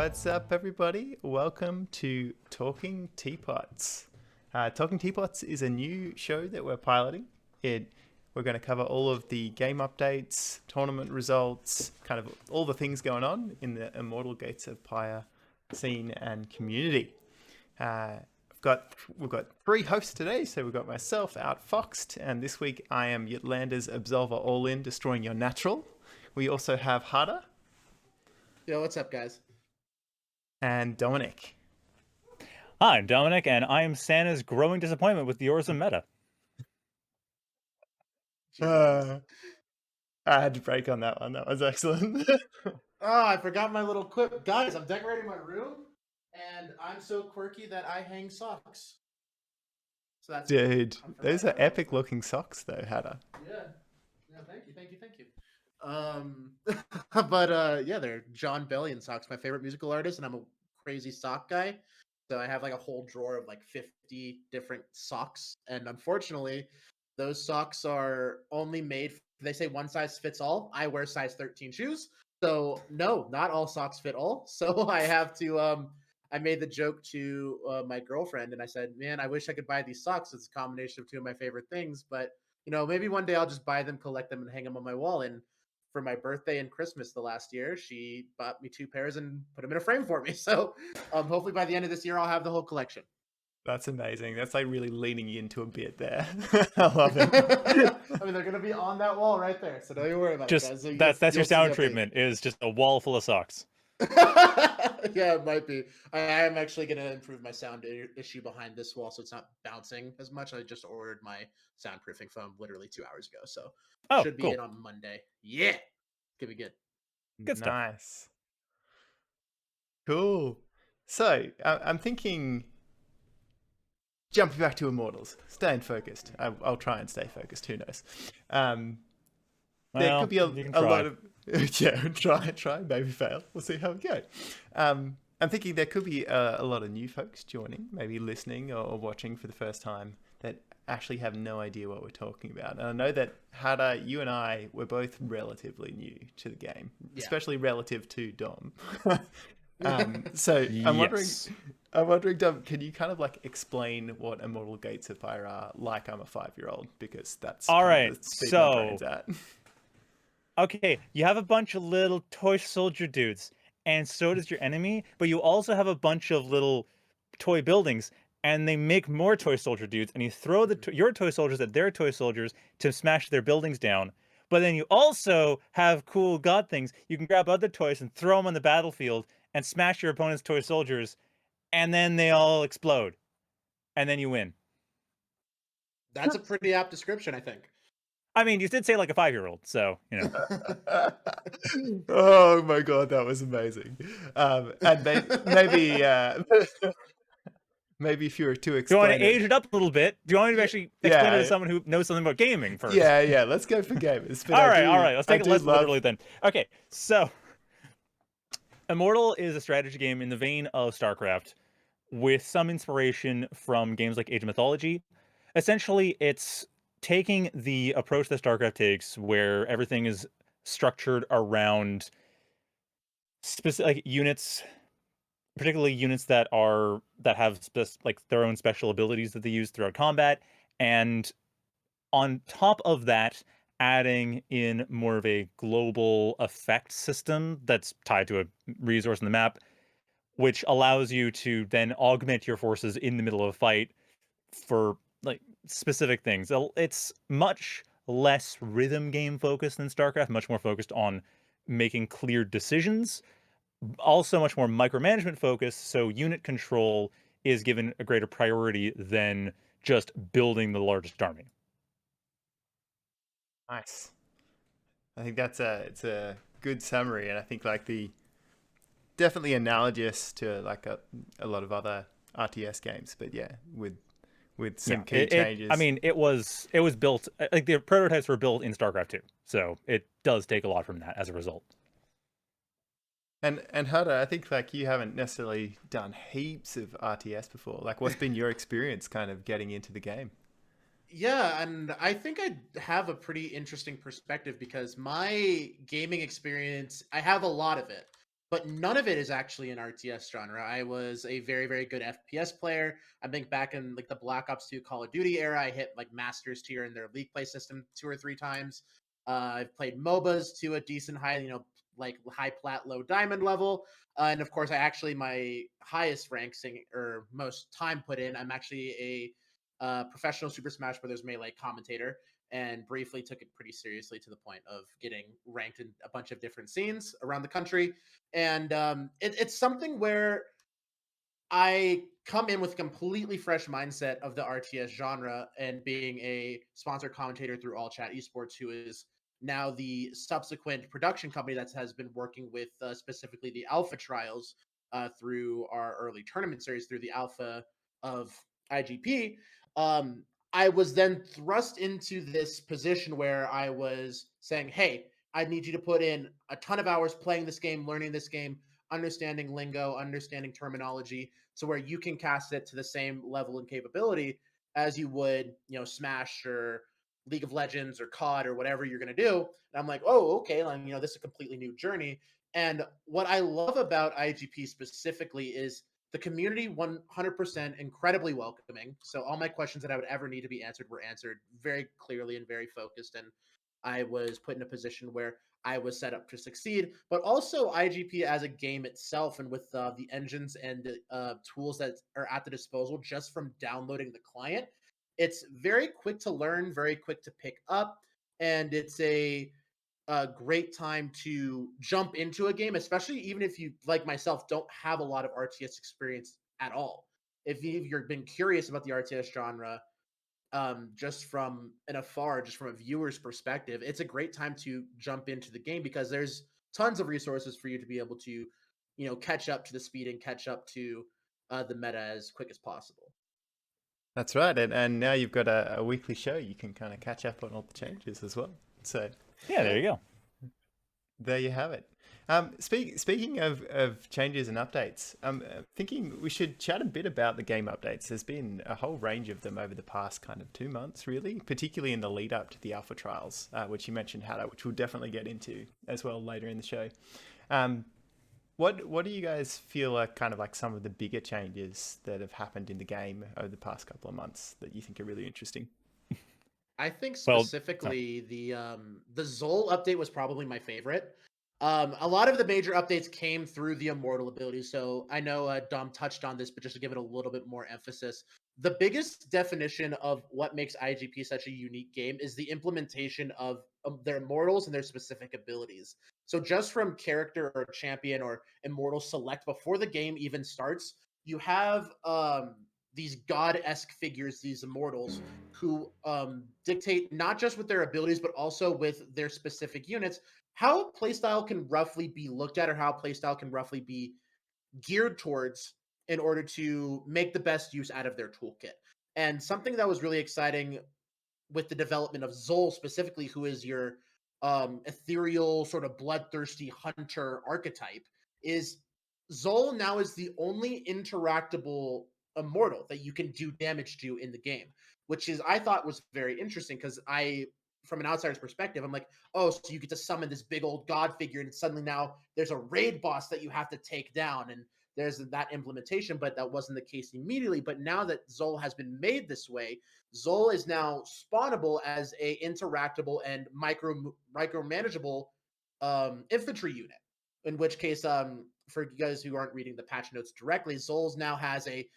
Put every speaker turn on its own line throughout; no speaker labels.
What's up, everybody? Welcome to Talking Teapots. Talking Teapots is a new show that we're piloting. We're going to cover all of the game updates, tournament results, kind of all the things going on in the Immortal Gates of Pyre scene and community. We've got three hosts today, so we've got myself, Outfoxed, and this week I am Ytlander's Absolver All-In, destroying your natural. We also have Hada.
Yo, what's up, guys?
And Dominic.
Hi, I'm Dominic, and I am Santa's growing disappointment with the Orza meta.
I had to break on that one. That was excellent.
Oh, I forgot my little quip. Guys, I'm decorating my room, and I'm so quirky that I hang socks. So that's
Dude, those are epic looking socks, though, Hada.
Yeah. Thank you. But yeah, they're John Bellion socks, my favorite musical artist, and I'm a crazy sock guy. So I have like a whole drawer of like 50 different socks, and unfortunately, those socks are only made. They say one size fits all. I wear size 13 shoes, so no, not all socks fit all. So I have to. I made the joke to my girlfriend, and I said, "Man, I wish I could buy these socks. It's a combination of two of my favorite things, but maybe one day I'll just buy them, collect them, and hang them on my wall." And for my birthday and Christmas the last year, she bought me 2 pairs and put them in a frame for me. So hopefully by the end of this year, I'll have the whole collection.
That's amazing. That's like really leaning you into a bit there. I love it.
I mean, they're gonna be on that wall right there, so don't you worry about
Just
it, guys.
that's your sound treatment, is just a wall full of socks.
Yeah, it might be. I am actually going to improve my sound issue behind this wall, so it's not bouncing as much. I just ordered my soundproofing foam literally 2 hours ago, so should be
cool.
in on Monday. Yeah, could be good.
Good stuff.
Nice. Cool. So I'm thinking, jumping back to Immortals, staying focused. I'll try and stay focused. Who knows? There could be a lot of try, maybe fail. We'll see how we go. I'm thinking there could be a lot of new folks joining, maybe listening or watching for the first time, that actually have no idea what we're talking about. And I know that Hada, you and I, were both relatively new to the game, especially relative to Dom. So I'm wondering, Dom, can you kind of like explain what Immortal Gates of Pyre are like I'm a 5-year-old? Because that's
all right.
The speed my brain's at.
Okay, you have a bunch of little toy soldier dudes, and so does your enemy, but you also have a bunch of little toy buildings, and they make more toy soldier dudes, and you throw your toy soldiers at their toy soldiers to smash their buildings down. But then you also have cool god things. You can grab other toys and throw them on the battlefield and smash your opponent's toy soldiers, and then they all explode, and then you win.
That's a pretty apt description, I think.
I mean, you did say like a 5-year-old, so,
Oh my god, that was amazing. And maybe maybe if you were to explain,
do you want to age it up a little bit? Do you want me to actually explain it to someone who knows something about gaming first?
Yeah, let's go for gamers.
All right, let's take it less literally then. Okay, so Immortal is a strategy game in the vein of StarCraft, with some inspiration from games like Age of Mythology. Essentially, it's taking the approach that StarCraft takes, where everything is structured around specific units, particularly units that have their own special abilities that they use throughout combat, and on top of that, adding in more of a global effect system that's tied to a resource in the map, which allows you to then augment your forces in the middle of a fight for like specific things. It's much less rhythm game focused than StarCraft, much more focused on making clear decisions, also much more micromanagement focused, so unit control is given a greater priority than just building the largest army.
Nice. I think it's a good summary, and I think like definitely analogous to like a lot of other RTS games, but yeah, with some key changes.
I mean, it was built, like the prototypes were built in StarCraft 2, so it does take a lot from that as a result.
And Hada, I think like you haven't necessarily done heaps of RTS before. Like, what's been your experience kind of getting into the game?
Yeah, and I think I have a pretty interesting perspective because my gaming experience, I have a lot of it. but none of it is actually an RTS genre. I was a very, very good FPS player. I think back in like the Black Ops 2 Call of Duty era, I hit like Masters tier in their League play system 2 or 3 times. I've played MOBAs to a decent high, like high plat, low diamond level. And of course, I actually, my highest ranking or most time put in, I'm actually a professional Super Smash Brothers Melee commentator, and briefly took it pretty seriously to the point of getting ranked in a bunch of different scenes around the country. And it's something where I come in with a completely fresh mindset of the RTS genre, and being a sponsored commentator through All Chat Esports, who is now the subsequent production company that has been working with specifically the Alpha trials through our early tournament series, through the Alpha of IGP. Um, I was then thrust into this position where I was saying, hey, I need you to put in a ton of hours playing this game, learning this game, understanding lingo, understanding terminology, so where you can cast it to the same level and capability as you would, Smash or League of Legends or COD or whatever you're going to do. And I'm like, oh, okay, like, this is a completely new journey. And what I love about IGP specifically is the community 100% incredibly welcoming. So all my questions that I would ever need to be answered were answered very clearly and very focused. And I was put in a position where I was set up to succeed, but also IGP as a game itself, and with the engines and tools that are at the disposal just from downloading the client, it's very quick to learn, very quick to pick up, and it's a great time to jump into a game, especially even if you, like myself, don't have a lot of RTS experience at all. If you've been curious about the RTS genre, just from an afar, just from a viewer's perspective, it's a great time to jump into the game because there's tons of resources for you to be able to, catch up to the speed and catch up to the meta as quick as possible.
That's right, and now you've got a weekly show. You can kind of catch up on all the changes as well. So
Yeah, there you go.
there you have it. Speaking of changes and updates, thinking we should chat a bit about the game updates. There's been a whole range of them over the past kind of 2 months, really, particularly in the lead up to the alpha trials, which you mentioned, Hada, which we'll definitely get into as well later in the show. What do you guys feel are kind of like some of the bigger changes that have happened in the game over the past couple of months that you think are really interesting?
I think
Well,
specifically the Zol update was probably my favorite. A lot of the major updates came through the Immortal ability. So I know Dom touched on this, but just to give it a little bit more emphasis, the biggest definition of what makes IGP such a unique game is the implementation of their Immortals and their specific abilities. So just from character or champion or Immortal select before the game even starts, you have these god-esque figures, these Immortals, who dictate not just with their abilities, but also with their specific units, how playstyle can roughly be looked at, or how playstyle can roughly be geared towards in order to make the best use out of their toolkit. And something that was really exciting with the development of Zol specifically, who is your ethereal, sort of bloodthirsty hunter archetype, is Zol now is the only interactable immortal that you can do damage to in the game, which is, I thought, was very interesting because from an outsider's perspective, I'm like, oh, so you get to summon this big old god figure, and suddenly now there's a raid boss that you have to take down, and there's that implementation, but that wasn't the case immediately. But now that Zol has been made this way, Zol is now spawnable as a interactable and micromanageable infantry unit. In which case, for you guys who aren't reading the patch notes directly, Zol's now has a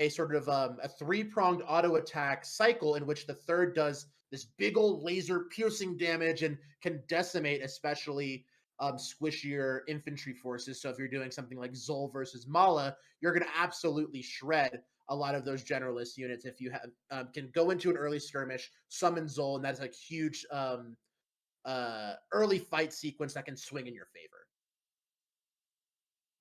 sort of a three-pronged auto attack cycle in which the third does this big old laser piercing damage and can decimate especially squishier infantry forces. So if you're doing something like Zol versus Mala, you're going to absolutely shred a lot of those generalist units if you have can go into an early skirmish, summon Zol, and that's a huge early fight sequence that can swing in your favor.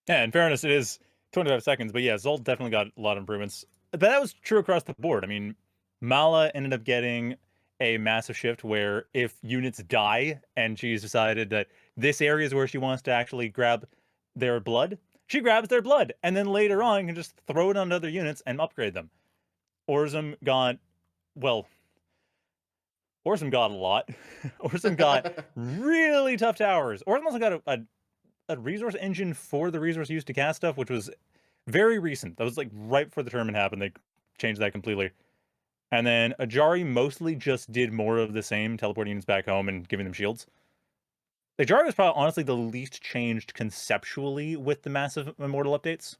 yeah, in fairness, it is 25 seconds, but yeah, Zolt definitely got a lot of improvements. But that was true across the board. I mean, Mala ended up getting a massive shift where if units die and she's decided that this area is where she wants to actually grab their blood, she grabs their blood and then later on can just throw it on other units and upgrade them. Orzum got, well, Orzum got a lot. Orzum got really tough towers. Orzum also got a resource engine for the resource used to cast stuff, which was very recent. That was like right before the tournament happened. They changed that completely. And then Ajari mostly just did more of the same, teleporting units back home and giving them shields. Ajari was probably honestly the least changed conceptually with the massive Immortal updates.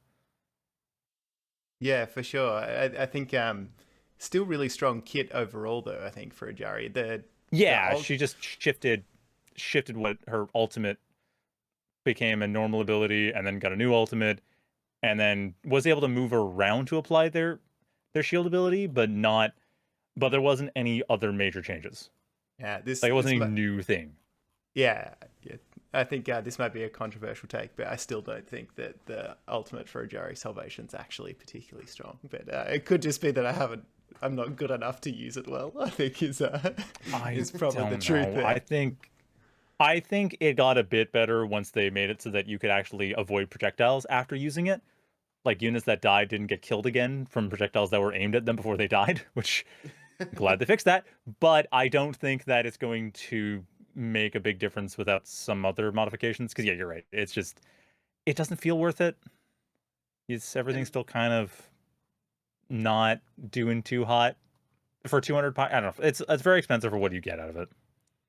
Yeah, for sure. I think still really strong kit overall though, I think, for Ajari.
Yeah, she just shifted what her ultimate became a normal ability and then got a new ultimate and then was able to move around to apply their shield ability, but there wasn't any other major changes.
Yeah,
Like it wasn't a new thing.
Yeah, yeah. I think this might be a controversial take, but I still don't think that the ultimate for Ajari Salvation's actually particularly strong. But it could just be that I'm not good enough to use it well. I think is probably the truth there.
I think it got a bit better once they made it so that you could actually avoid projectiles after using it. Like units that died didn't get killed again from projectiles that were aimed at them before they died, which I'm glad they fixed that. But I don't think that it's going to make a big difference without some other modifications. Because yeah, you're right. It's just it doesn't feel worth it. Everything's still kind of not doing too hot for 200. I don't know. It's very expensive for what you get out of it.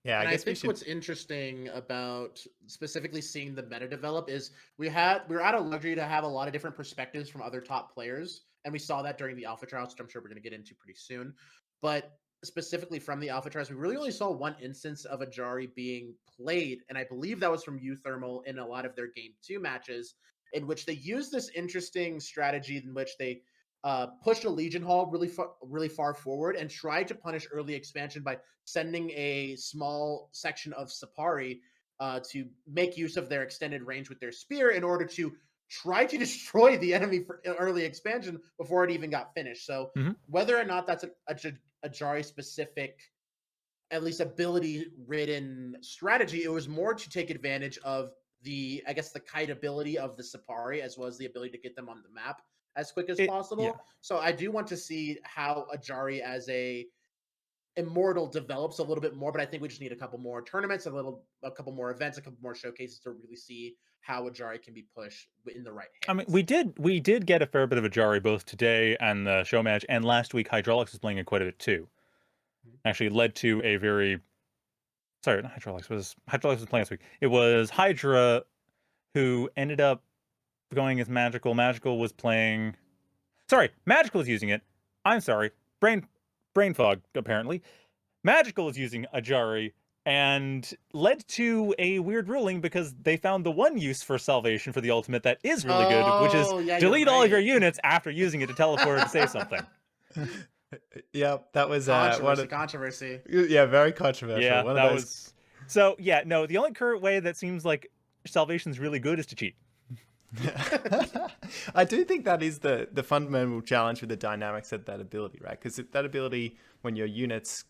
Yeah,
I think what's interesting about specifically seeing the meta develop is we're at a luxury to have a lot of different perspectives from other top players, and we saw that during the alpha trials, which I'm sure we're going to get into pretty soon. But specifically from the alpha trials, we really only saw one instance of Ajari being played, and I believe that was from Thermal in a lot of their Game 2 matches, in which they used this interesting strategy in which they pushed a Legion Hall really far forward and tried to punish early expansion by sending a small section of Sapari to make use of their extended range with their spear in order to try to destroy the enemy for early expansion before it even got finished. So whether or not that's a Jari specific, at least ability ridden strategy, it was more to take advantage of the kite ability of the Sapari as well as the ability to get them on the map as quick as possible.
Yeah.
So I do want to see how Ajari as a Immortal develops a little bit more, but I think we just need a couple more tournaments, a couple more events, a couple more showcases to really see how Ajari can be pushed in the right hands.
I mean, we did get a fair bit of Ajari both today and the show match, and last week Hydraulics was playing it quite a bit too. Actually led to a very sorry, not Hydraulics was playing last week. It was Hydra who ended up going as Magical. Magical was playing. Sorry, Magical is using it. I'm sorry, brain fog apparently. Magical is using Ajari and led to a weird ruling because they found the one use for salvation for the ultimate that is really good, which is delete all of your units after using it to teleport to say something.
Yeah, that was
controversy.
Yeah, very controversial.
Yeah, that was. So yeah, no, the only current way that seems like salvation's really good is to cheat.
I do think that is the fundamental challenge with the dynamics of that ability, right? Because that ability, when your units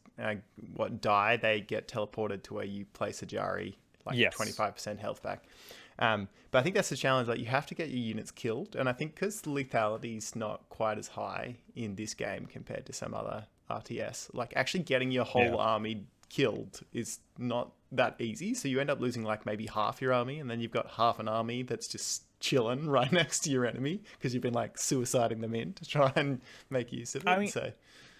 die, they get teleported to where you place Ajari, like 25% health back. But I think that's the challenge. Like you have to get your units killed, and I think because the lethality is not quite as high in this game compared to some other RTS, like actually getting your whole army killed is not that easy. So you end up losing like maybe half your army, and then you've got half an army that's just chilling right next to your enemy because you've been like suiciding them in to try and make use of it.
I mean,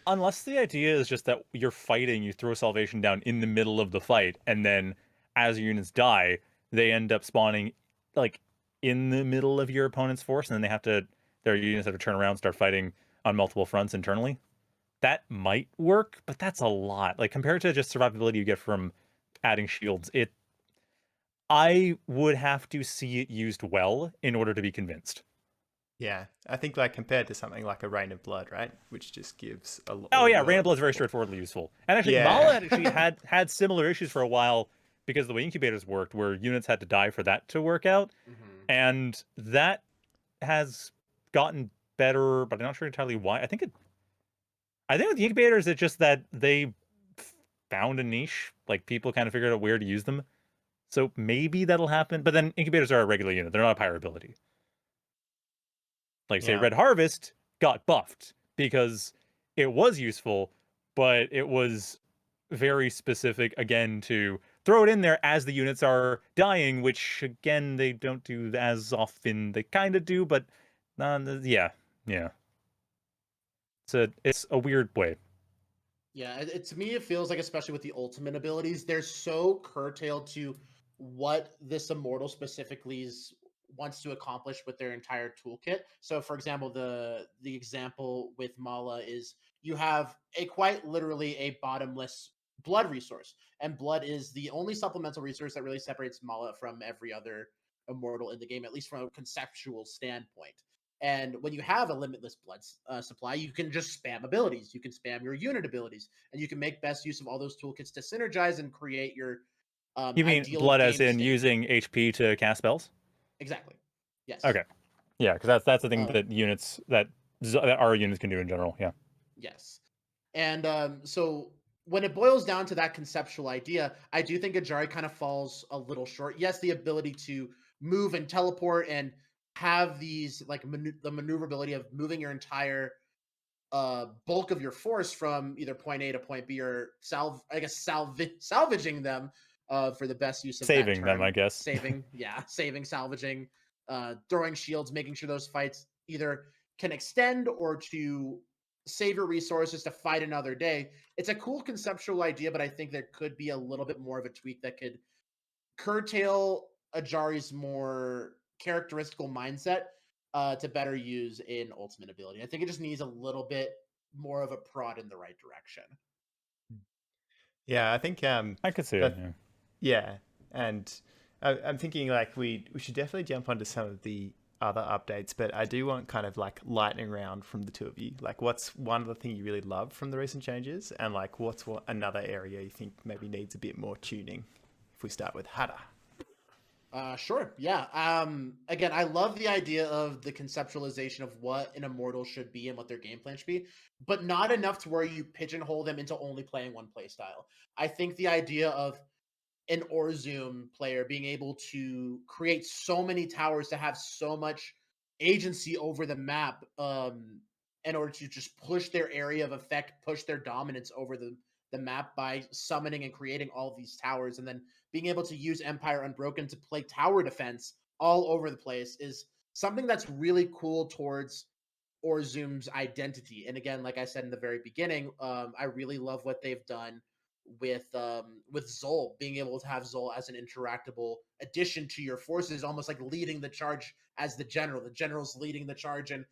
unless the idea is just that you're fighting, you throw salvation down in the middle of the fight, and then as your units die, they end up spawning like in the middle of your opponent's force, and then their units have to turn around and start fighting on multiple fronts internally. That might work, but that's a lot. Like compared to just survivability you get from adding shields, I would have to see it used well in order to be convinced.
Yeah, I think like compared to something like a Rain of Blood, right, which just gives a lot.
Oh yeah, Rain of Blood is very straightforwardly useful, and actually Mala actually had similar issues for a while because the way incubators worked, where units had to die for that to work out, and that has gotten better, but I'm not sure entirely why. I think with the incubators, it's just that they found a niche, like people kind of figured out where to use them. So maybe that'll happen, but then incubators are a regular unit; they're not a Pyre ability. Like say Red Harvest got buffed because it was useful, but it was very specific again to throw it in there as the units are dying, which again they don't do as often. They kind of do, but yeah. It's a weird way.
Yeah, to me, it feels like, especially with the ultimate abilities, they're so curtailed to what this immortal specifically wants to accomplish with their entire toolkit. So, for example, the example with Mala is you have quite literally a bottomless blood resource, and blood is the only supplemental resource that really separates Mala from every other immortal in the game, at least from a conceptual standpoint. And when you have a limitless blood supply, you can just spam abilities. You can spam your unit abilities, and you can make best use of all those toolkits to synergize and create your
You mean
ideal
blood as
game
in
state.
using HP to cast spells?
Exactly. Yes.
Okay. Yeah, because that's the thing
Uh,
that units that our units can do in general. Yeah.
yes. And so when it boils down to that conceptual idea, I do think Ajari kind of falls a little short. Yes, the ability to move and teleport and have these like the maneuverability of moving your entire bulk of your force from either point A to point B, or salvaging them for the best use of that
Saving them,
term.
I guess.
Saving, salvaging, throwing shields, making sure those fights either can extend or to save your resources to fight another day. It's a cool conceptual idea, but I think there could be a little bit more of a tweak that could curtail Ajari's more characteristical mindset to better use in ultimate ability. I think it just needs a little bit more of a prod in the right direction.
Yeah, I think
I could see it.
that
Yeah.
yeah, and I'm thinking like we should definitely jump onto some of the other updates, but I do want kind of like lightning round from the two of you. Like, what's one of the things you really love from the recent changes, and like what's another area you think maybe needs a bit more tuning? If we start with Hada.
Sure. Yeah. Again, I love the idea of the conceptualization of what an immortal should be and what their game plan should be, but not enough to where you pigeonhole them into only playing one play style. I think the idea of an Orzoom player being able to create so many towers to have so much agency over the map, in order to just push their area of effect, push their dominance over the map by summoning and creating all these towers, and then being able to use Empire Unbroken to play tower defense all over the place is something that's really cool towards Orzoom's identity. And again, like I said in the very beginning, I really love what they've done with Zol, being able to have Zol as an interactable addition to your forces, almost like leading the charge as the general. The general's leading the charge and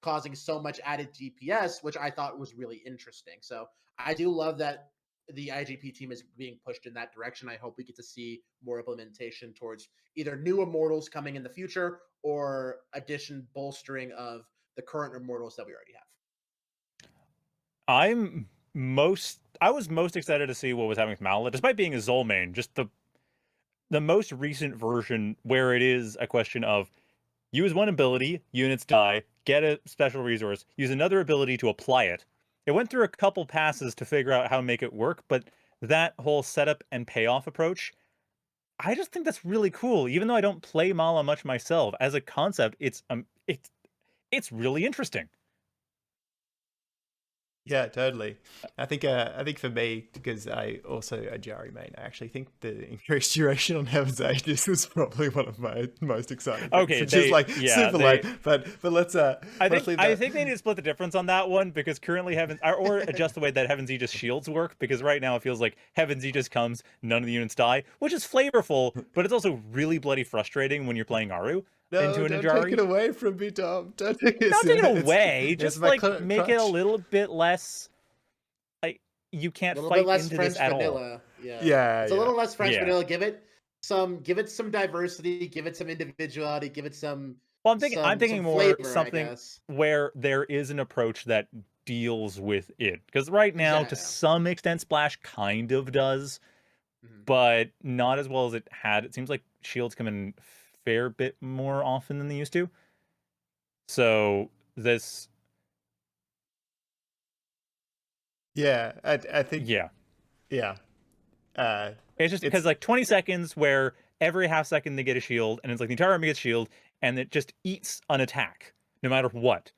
causing so much added DPS, which I thought was really interesting. So I do love that the IGP team is being pushed in that direction. I hope we get to see more implementation towards either new immortals coming in the future or addition bolstering of the current immortals that we already have.
I was most excited to see what was happening with Mallet, despite being a Zol main. Just the most recent version where it is a question of use one ability, units die, get a special resource, use another ability to apply it. It went through a couple passes to figure out how to make it work, but that whole setup and payoff approach, I just think that's really cool. Even though I don't play Mala much myself, as a concept, it's really interesting.
Yeah, totally. I think for me, because I also a Jari main, I actually think the increased duration on Heaven's Aegis was probably one of my most exciting things.
Okay,
Which is like super late, but let's
I think they need to split the difference on that one, because currently Heaven's or adjust the way that Heaven's Aegis shields work, because right now it feels like Heaven's Aegis comes, none of the units die, which is flavorful, but it's also really bloody frustrating when you're playing Aru into an
don't
Ajari.
take it away from me, Tom. Don't take it.
Not take it away, just like make it a
crutch.
little bit less like you can't
A little
fight
bit less
into
French
this at all.
vanilla.
Yeah,
It's a little less French
Yeah.
vanilla. Give it some diversity, give it some individuality, give it some
Well, I'm thinking
some
more
flavor, I
something
guess.
where there is an approach that deals with it. Because right now, to
Yeah.
some extent, Splash kind of does,
Mhm.
but not as well as it had. It seems like shields come in a fair bit more often than they used to. So this,
Yeah, I think
yeah,
yeah.
it's just because like 20 seconds where every half second they get a shield, and it's like the entire army gets shield, and it just eats an attack no matter what.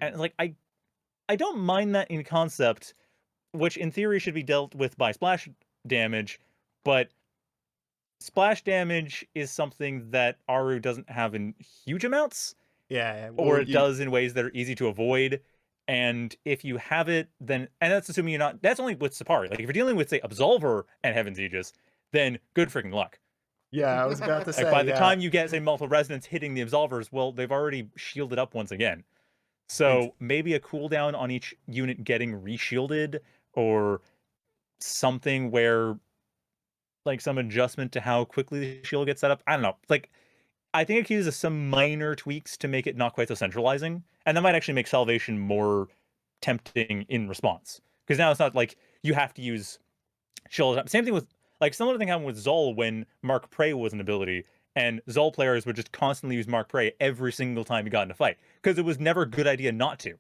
And like I don't mind that in concept, which in theory should be dealt with by splash damage, but splash damage is something that Aru doesn't have in huge amounts,
Yeah,
or
well,
it does in ways that are easy to avoid. And if you have it, then, and that's assuming you're not, that's only with Sapari. Like if you're dealing with, say, Absolver and Heaven's Aegis, then good freaking luck.
yeah, I was about to
Like by
say,
the time you get, say, multiple resonance hitting the Absolvers, well, they've already shielded up once again.
and
So maybe a cooldown on each unit getting reshielded, or something where, like, some adjustment to how quickly the shield gets set up. I don't know. Like, I think it could use some minor tweaks to make it not quite so centralizing, and that might actually make Salvation more tempting in response. Because now it's not like you have to use shield. Same thing with, like, similar thing happened with Zol when Mark Prey was an ability, and Zol players would just constantly use Mark Prey every single time you got in a fight because it was never a good idea not to.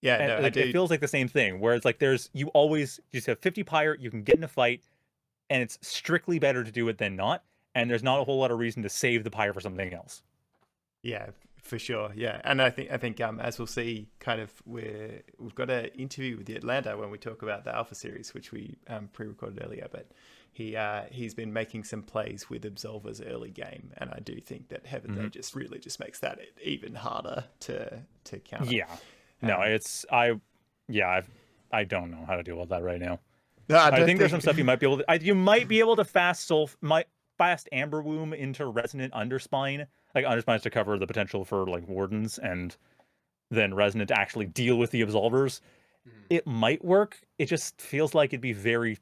yeah,
And
no, I
like, it
do.
feels like the same thing where it's like you always just have 50 Pyre, you can get in a fight, and it's strictly better to do it than not. And there's not a whole lot of reason to save the Pyre for something else.
Yeah, for sure. Yeah, and I think as we'll see, kind of we've got an interview with Ytlander when we talk about the Alpha series, which we pre-recorded earlier. But he's been making some plays with Absolver's early game, and I do think that Heaven's Aegis really just makes that even harder to counter.
Yeah, no, I don't know how to deal with that right now.
No,
I think there's some stuff you might be able to. You might be able to fast Amber Womb into Resonant Underspine. Like Underspine's to cover the potential for like Wardens, and then Resonant to actually deal with the Absolvers. It might work. It just feels like it'd be very,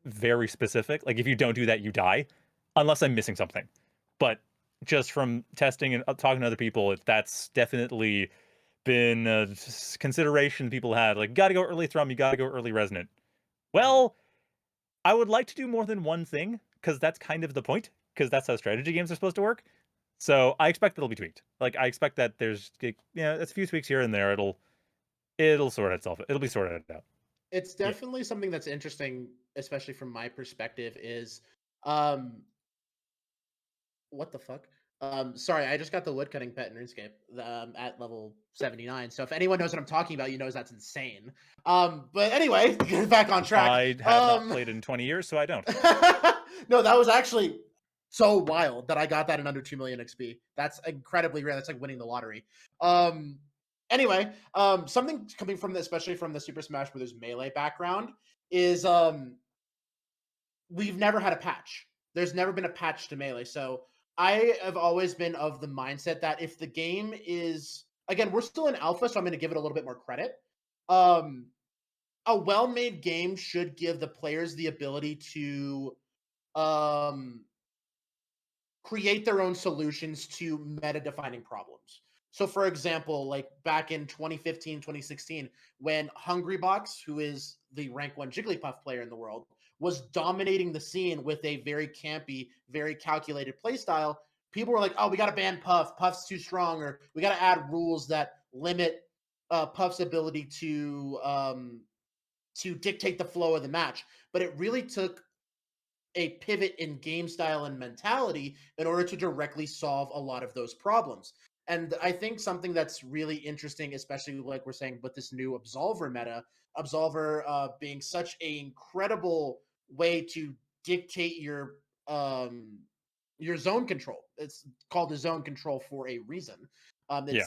very specific. Like if you don't do that, you die, unless I'm missing something. But just from testing and talking to other people, that's definitely been a consideration people had. Like, gotta go early Thrum, you gotta go early Resonant. Well, I would like to do more than one thing, because that's kind of the point, because that's how strategy games are supposed to work. So I expect it'll be tweaked. Like, I expect that there's, it's a few tweaks here and there. It'll sort itself. It'll be sorted out.
It's
Yeah.
definitely something that's interesting, especially from my perspective, is um what the fuck? Sorry, I just got the woodcutting pet in RuneScape at level 79. So if anyone knows what I'm talking about, you knows that's insane. But anyway, get back on track.
I have not played in 20 years, so I don't.
No, that was actually so wild that I got that in under 2 million XP. That's incredibly rare. That's like winning the lottery. Anyway, something coming from especially from the Super Smash Bros. Melee background is we've never had a patch. There's never been a patch to Melee. So I have always been of the mindset that if the game is, again, we're still in alpha, so I'm going to give it a little bit more credit. A well-made game should give the players the ability to um, create their own solutions to meta-defining problems. So, for example, like back in 2015, 2016, when Hungrybox, who is the rank 1 Jigglypuff player in the world, was dominating the scene with a very campy, very calculated playstyle, people were like, oh, we got to ban Puff. Puff's too strong, or we got to add rules that limit Puff's ability to dictate the flow of the match. But it really took a pivot in game style and mentality in order to directly solve a lot of those problems. And I think something that's really interesting, especially like we're saying with this new Absolver meta, Absolver being such an incredible way to dictate your zone control. It's called the zone control for a reason.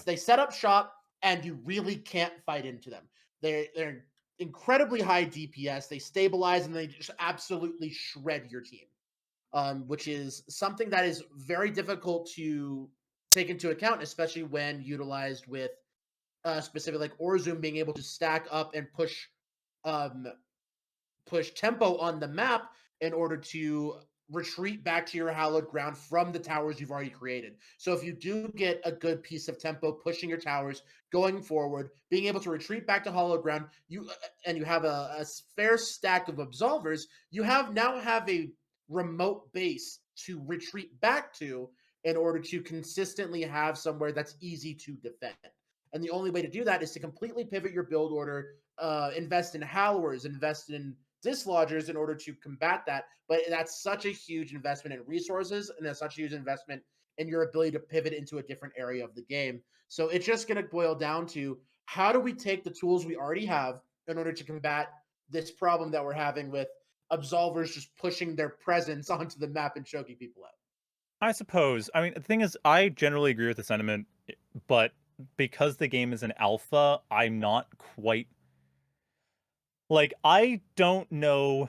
They set up shop and you really can't fight into them. They're incredibly high DPS. They stabilize and they just absolutely shred your team, which is something that is very difficult to take into account, especially when utilized with specific like Orzum being able to stack up and um, push tempo on the map in order to retreat back to your hallowed ground from the towers you've already created. So if you do get a good piece of tempo pushing your towers going forward, being able to retreat back to hallowed ground, you have a fair stack of absolvers, you now have a remote base to retreat back to in order to consistently have somewhere that's easy to defend. And the only way to do that is to completely pivot your build order, invest in howlers, invest in dislodgers in order to combat that. But that's such a huge investment in resources, and that's such a huge investment in your ability to pivot into a different area of the game. So it's just going to boil down to how do we take the tools we already have in order to combat this problem that we're having with absolvers just pushing their presence onto the map and choking people out.
I suppose. I mean, the thing is, I generally agree with the sentiment, but because the game is an alpha, I'm not quite like I don't know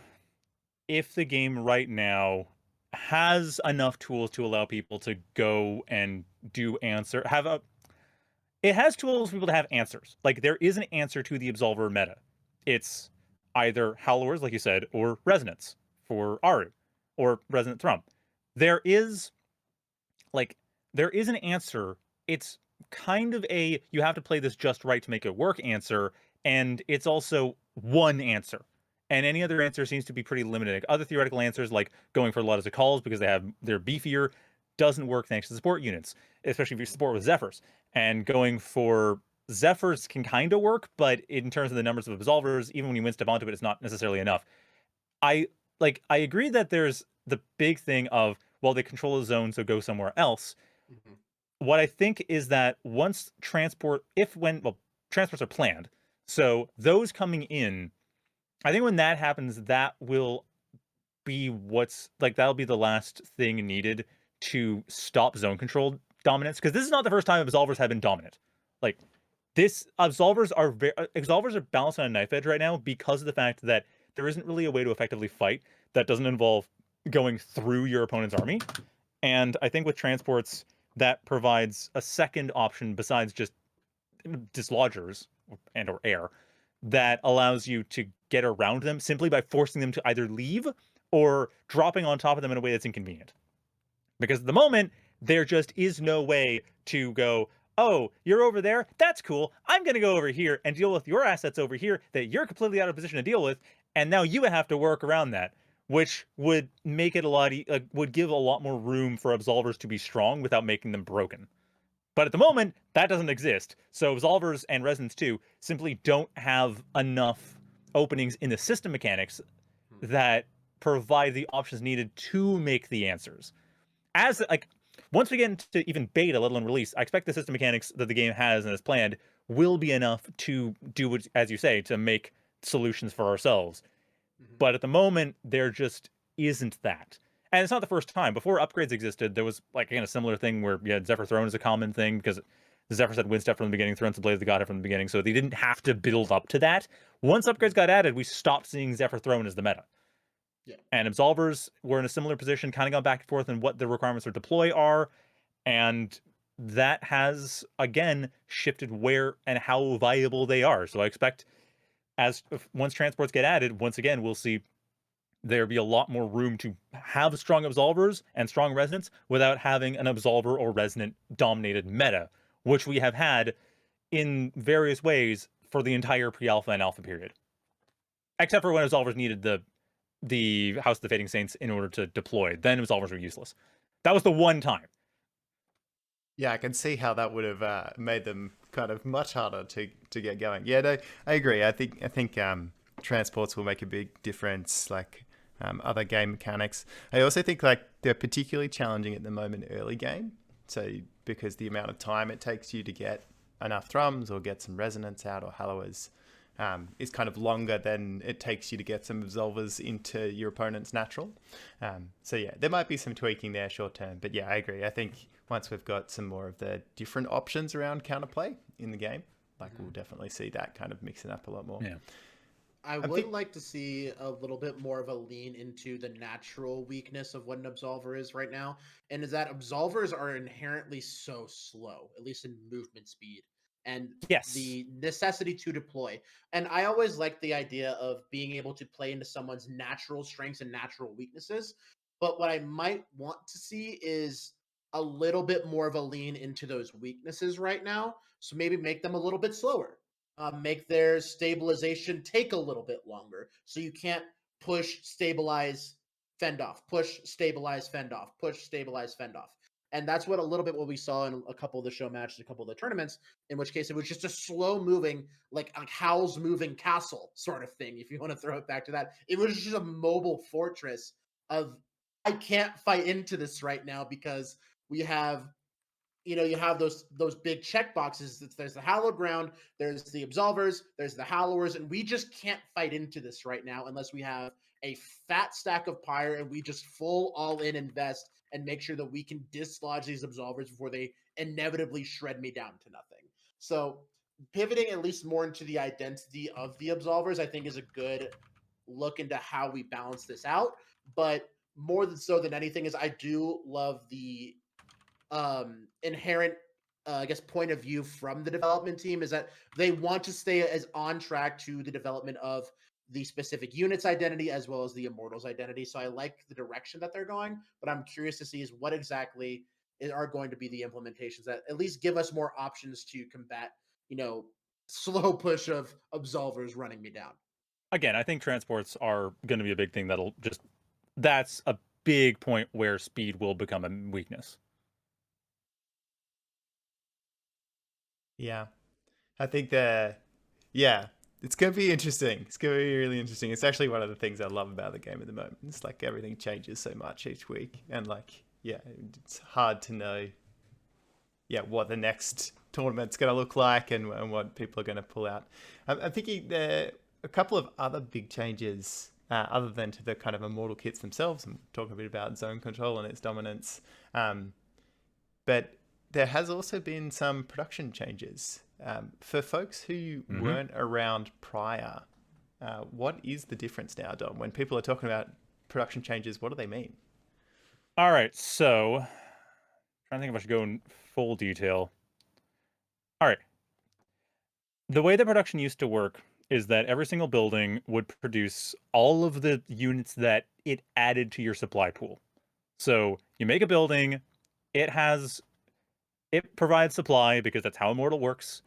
if the game right now has enough tools to allow people to go and do answer have a it has tools for people to have answers. Like there is an answer to the absolver meta. It's either howlers, like you said, or resonance for Aru, or resonant thrum. There is like there is an answer. It's kind of a you have to play this just right to make it work answer, and it's also one answer. And any other answer seems to be pretty limited. Like other theoretical answers, like going for a lot of calls because they're beefier, doesn't work thanks to support units, especially if you support with Zephyrs. And going for Zephyrs can kind of work, but in terms of the numbers of absolvers, even when you win step onto it, it's not necessarily enough. I agree that there's the big thing of well, they control a zone, so go somewhere else.
Mm-hmm.
What I think is that once transports are planned, so those coming in, I think when that happens, that will be that'll be the last thing needed to stop zone control dominance, because this is not the first time absolvers have been dominant. Like this, absolvers are balanced on a knife edge right now because of the fact that there isn't really a way to effectively fight that doesn't involve going through your opponent's army. And I think with transports, that provides a second option besides just dislodgers or air that allows you to get around them simply by forcing them to either leave or dropping on top of them in a way that's inconvenient. Because at the moment, there just is no way to go, oh, you're over there? That's cool. I'm going to go over here and deal with your assets over here that you're completely out of position to deal with. And now you have to work around that, which would make it would give a lot more room for absolvers to be strong without making them broken. But at the moment, that doesn't exist. So absolvers and resonance 2 simply don't have enough openings in the system mechanics that provide the options needed to make the answers. As like once we get into even beta, let alone release, I expect the system mechanics that the game has and is planned will be enough to do what, as you say, to make solutions for ourselves.
Mm-hmm.
But at the moment, there just isn't that. And it's not the first time. Before upgrades existed, there was like again a similar thing where you had Zephyr Throne as a common thing because Zephyr had Windstep from the beginning, Thrones of Blade of the Godhead from the beginning, so they didn't have to build up to that. Once upgrades got added, we stopped seeing Zephyr Throne as the meta.
Yeah.
And absolvers were in a similar position, kind of gone back and forth on what the requirements for deploy are, and that has again shifted where and how viable they are. So I expect once transports get added, once again we'll see there be a lot more room to have strong absolvers and strong resonance without having an absolver or resonant dominated meta, which we have had in various ways for the entire pre-alpha and alpha period. Except for when absolvers needed the House of the Fading Saints in order to deploy. Then absolvers were useless. That was the one time.
Yeah, I can see how that would have made them kind of much harder to get going. Yeah, no, I agree. I think transports will make a big difference. Like other game mechanics, I also think like they're particularly challenging at the moment early game. So because the amount of time it takes you to get enough thrums or get some resonance out or hallowers is kind of longer than it takes you to get some absolvers into your opponent's natural. So yeah, there might be some tweaking there short term, but yeah, I agree. I think once we've got some more of the different options around counterplay in the game, like we'll definitely see that kind of mixing up a lot more.
Yeah.
I would like to see a little bit more of a lean into the natural weakness of what an absolver is right now, and is that absolvers are inherently so slow, at least in movement speed, and
Yes.
the necessity to deploy. And I always like the idea of being able to play into someone's natural strengths and natural weaknesses. But what I might want to see is a little bit more of a lean into those weaknesses right now. So maybe make them a little bit slower, make their stabilization take a little bit longer. So you can't push, stabilize, fend off, push, stabilize, fend off, push, stabilize, fend off. And that's what a little bit what we saw in a couple of the show matches, a couple of the tournaments, in which case it was just a slow moving, like Howl's moving castle sort of thing, if you want to throw it back to that. It was just a mobile fortress of, I can't fight into this right now because we have you have those big check boxes. There's the hallowed ground, there's the absolvers, there's the hallowers, and we just can't fight into this right now unless we have a fat stack of Pyre and we just full all in invest and make sure that we can dislodge these absolvers before they inevitably shred me down to nothing. So pivoting at least more into the identity of the absolvers, I think, is a good look into how we balance this out. But more than so than anything is I do love the inherent I guess point of view from the development team is that they want to stay as on track to the development of the specific unit's identity as well as the Immortal's identity. So I like the direction that they're going, but I'm curious to see is what exactly are going to be the implementations that at least give us more options to combat, slow push of absolvers running me down.
Again, I think transports are going to be a big thing that's a big point where speed will become a weakness.
Yeah. I think it's going to be interesting. It's going to be really interesting. It's actually one of the things I love about the game at the moment. It's like everything changes so much each week. And it's hard to know, what the next tournament's going to look like and what people are going to pull out. I'm thinking there are a couple of other big changes other than to the kind of Immortal kits themselves. I'm talking a bit about zone control and its dominance. But there has also been some production changes. For folks who weren't around prior, what is the difference now, Dom? When people are talking about production changes, what do they mean?
All right, so trying to think if I should go in full detail. All right. The way the production used to work is that every single building would produce all of the units that it added to your supply pool. So you make a building, it provides supply because that's how Immortal works,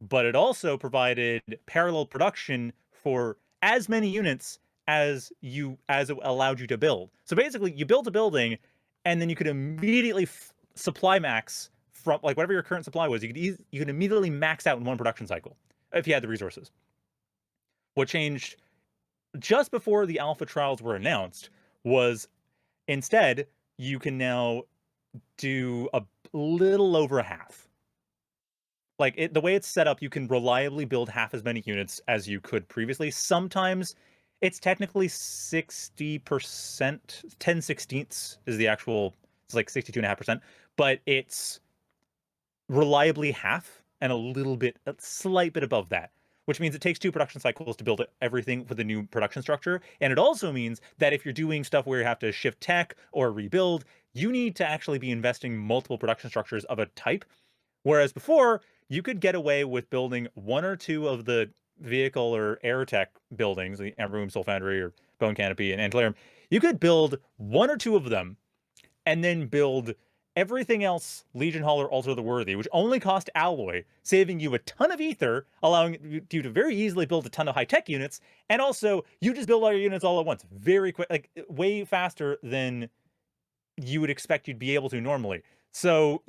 but it also provided parallel production for as many units as it allowed you to build. So basically, you built a building, and then you could immediately supply max from like whatever your current supply was. You could immediately max out in one production cycle if you had the resources. What changed just before the alpha trials were announced was instead you can now do a little over half. The way it's set up, you can reliably build half as many units as you could previously. Sometimes it's technically 60%, 10/16 is the actual, it's like 62.5%, but it's reliably half and a slight bit above that, which means it takes 2 production cycles to build everything for the new production structure. And it also means that if you're doing stuff where you have to shift tech or rebuild, you need to actually be investing multiple production structures of a type. Whereas before, you could get away with building 1 or 2 of the vehicle or air tech buildings, the Amber Soul Foundry or Bone Canopy and Antilarium. You could build 1 or 2 of them and then build everything else Legion Hall or Altar the Worthy, which only cost alloy, saving you a ton of ether, allowing you to very easily build a ton of high-tech units, and also you just build all your units all at once, very quick, like way faster than you would expect you'd be able to normally. So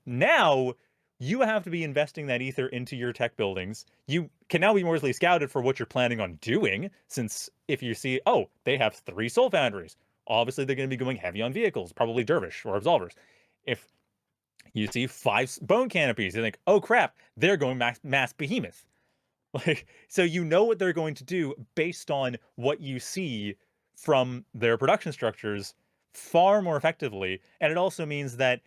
now you have to be investing that ether into your tech buildings. You can now be more easily scouted for what you're planning on doing, since if you see, oh, they have 3 Soul Foundries, obviously they're going to be going heavy on vehicles, probably Dervish or Absolvers. If you see 5 Bone Canopies, you think, oh crap, they're going mass Behemoth. So you know what they're going to do based on what you see from their production structures far more effectively. And it also means that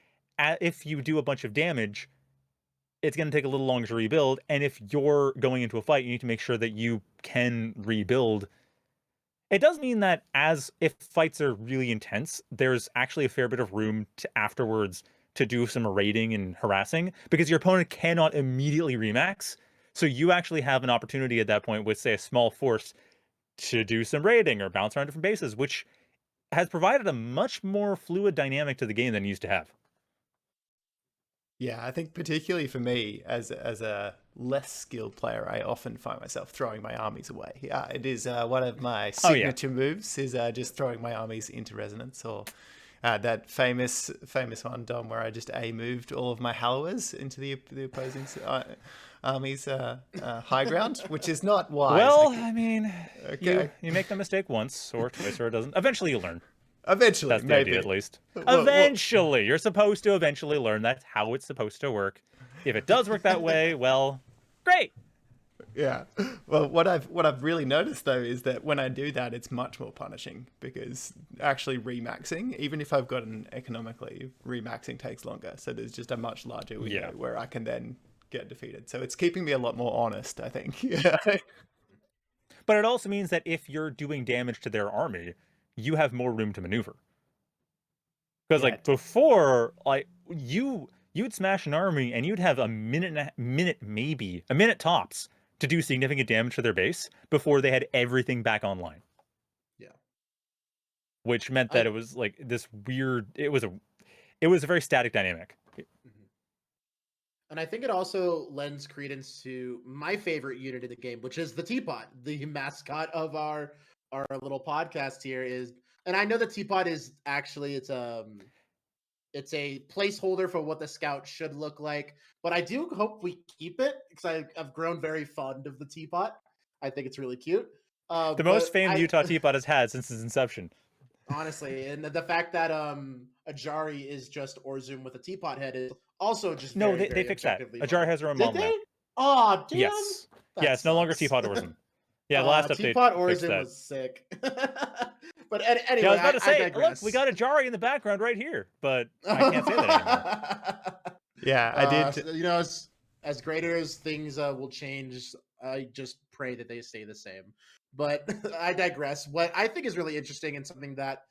if you do a bunch of damage, it's going to take a little longer to rebuild. And if you're going into a fight, you need to make sure that you can rebuild. It does mean that if fights are really intense, there's actually a fair bit of room afterwards to do some raiding and harassing, because your opponent cannot immediately remax. So you actually have an opportunity at that point with, say, a small force to do some raiding or bounce around different bases, which has provided a much more fluid dynamic to the game than it used to have.
Yeah, I think particularly for me as a less skilled player, I often find myself throwing my armies away. Yeah, it is one of my signature moves is just throwing my armies into resonance, or that famous one, Dom, where I just moved all of my Hallowers into the opposing army's high ground, which is not wise.
Well, I mean, you make the mistake once or twice, or it doesn't. Eventually, you learn.
Eventually,
That's the
maybe.
idea, at least.
Well,
Eventually, you're supposed to eventually learn that's how it's supposed to work. If it does work that way, well, great.
yeah. Well, what I've really noticed though is that when I do that, it's much more punishing because actually remaxing, even if I've gotten economically, remaxing takes longer. So there's just a much larger window where I can then get defeated. So it's keeping me a lot more honest, I think. Yeah.
But it also means that if you're doing damage to their army, you have more room to maneuver. Because
Yeah.
like before, like you'd smash an army and you'd have a minute tops to do significant damage to their base before they had everything back online.
Yeah.
Which meant that it was like this weird. It was a very static dynamic.
And I think it also lends credence to my favorite unit in the game, which is the Teapot, the mascot of our little podcast here. Is, and I know the Teapot is actually it's a placeholder for what the Scout should look like, but I do hope we keep it because I've grown very fond of the Teapot. I think it's really cute.
The most fame the Utah Teapot has had since its inception.
Honestly, and the fact that Ajari is just Orzum with a teapot head is also just
No,
very,
they
very
fixed that.
objectively
Ajari
fun.
has her own
Did
mom now.
they? Oh, damn.
Yes.
That
Yeah, it's no longer
sucks.
Teapot Orzum. Yeah, the last update
Teapot
fixed
Orzum
that.
was sick. But anyway,
Yeah, I was about to say, look,
digress.
we got Ajari in the background right here, but I can't say that anymore.
Yeah, I did.
You know, as greater as things will change, I just pray that they stay the same. But I digress. What I think is really interesting and something that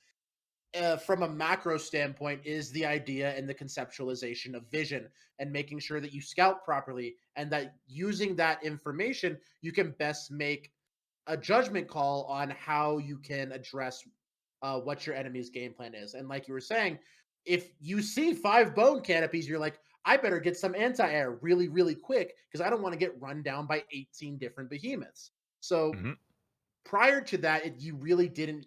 from a macro standpoint is the idea and the conceptualization of vision and making sure that you scout properly and that using that information you can best make a judgment call on how you can address what your enemy's game plan is. And like you were saying, if you see 5 bone canopies, you're like, I better get some anti-air really, really quick because I don't want to get run down by 18 different behemoths. So prior to that, you really didn't,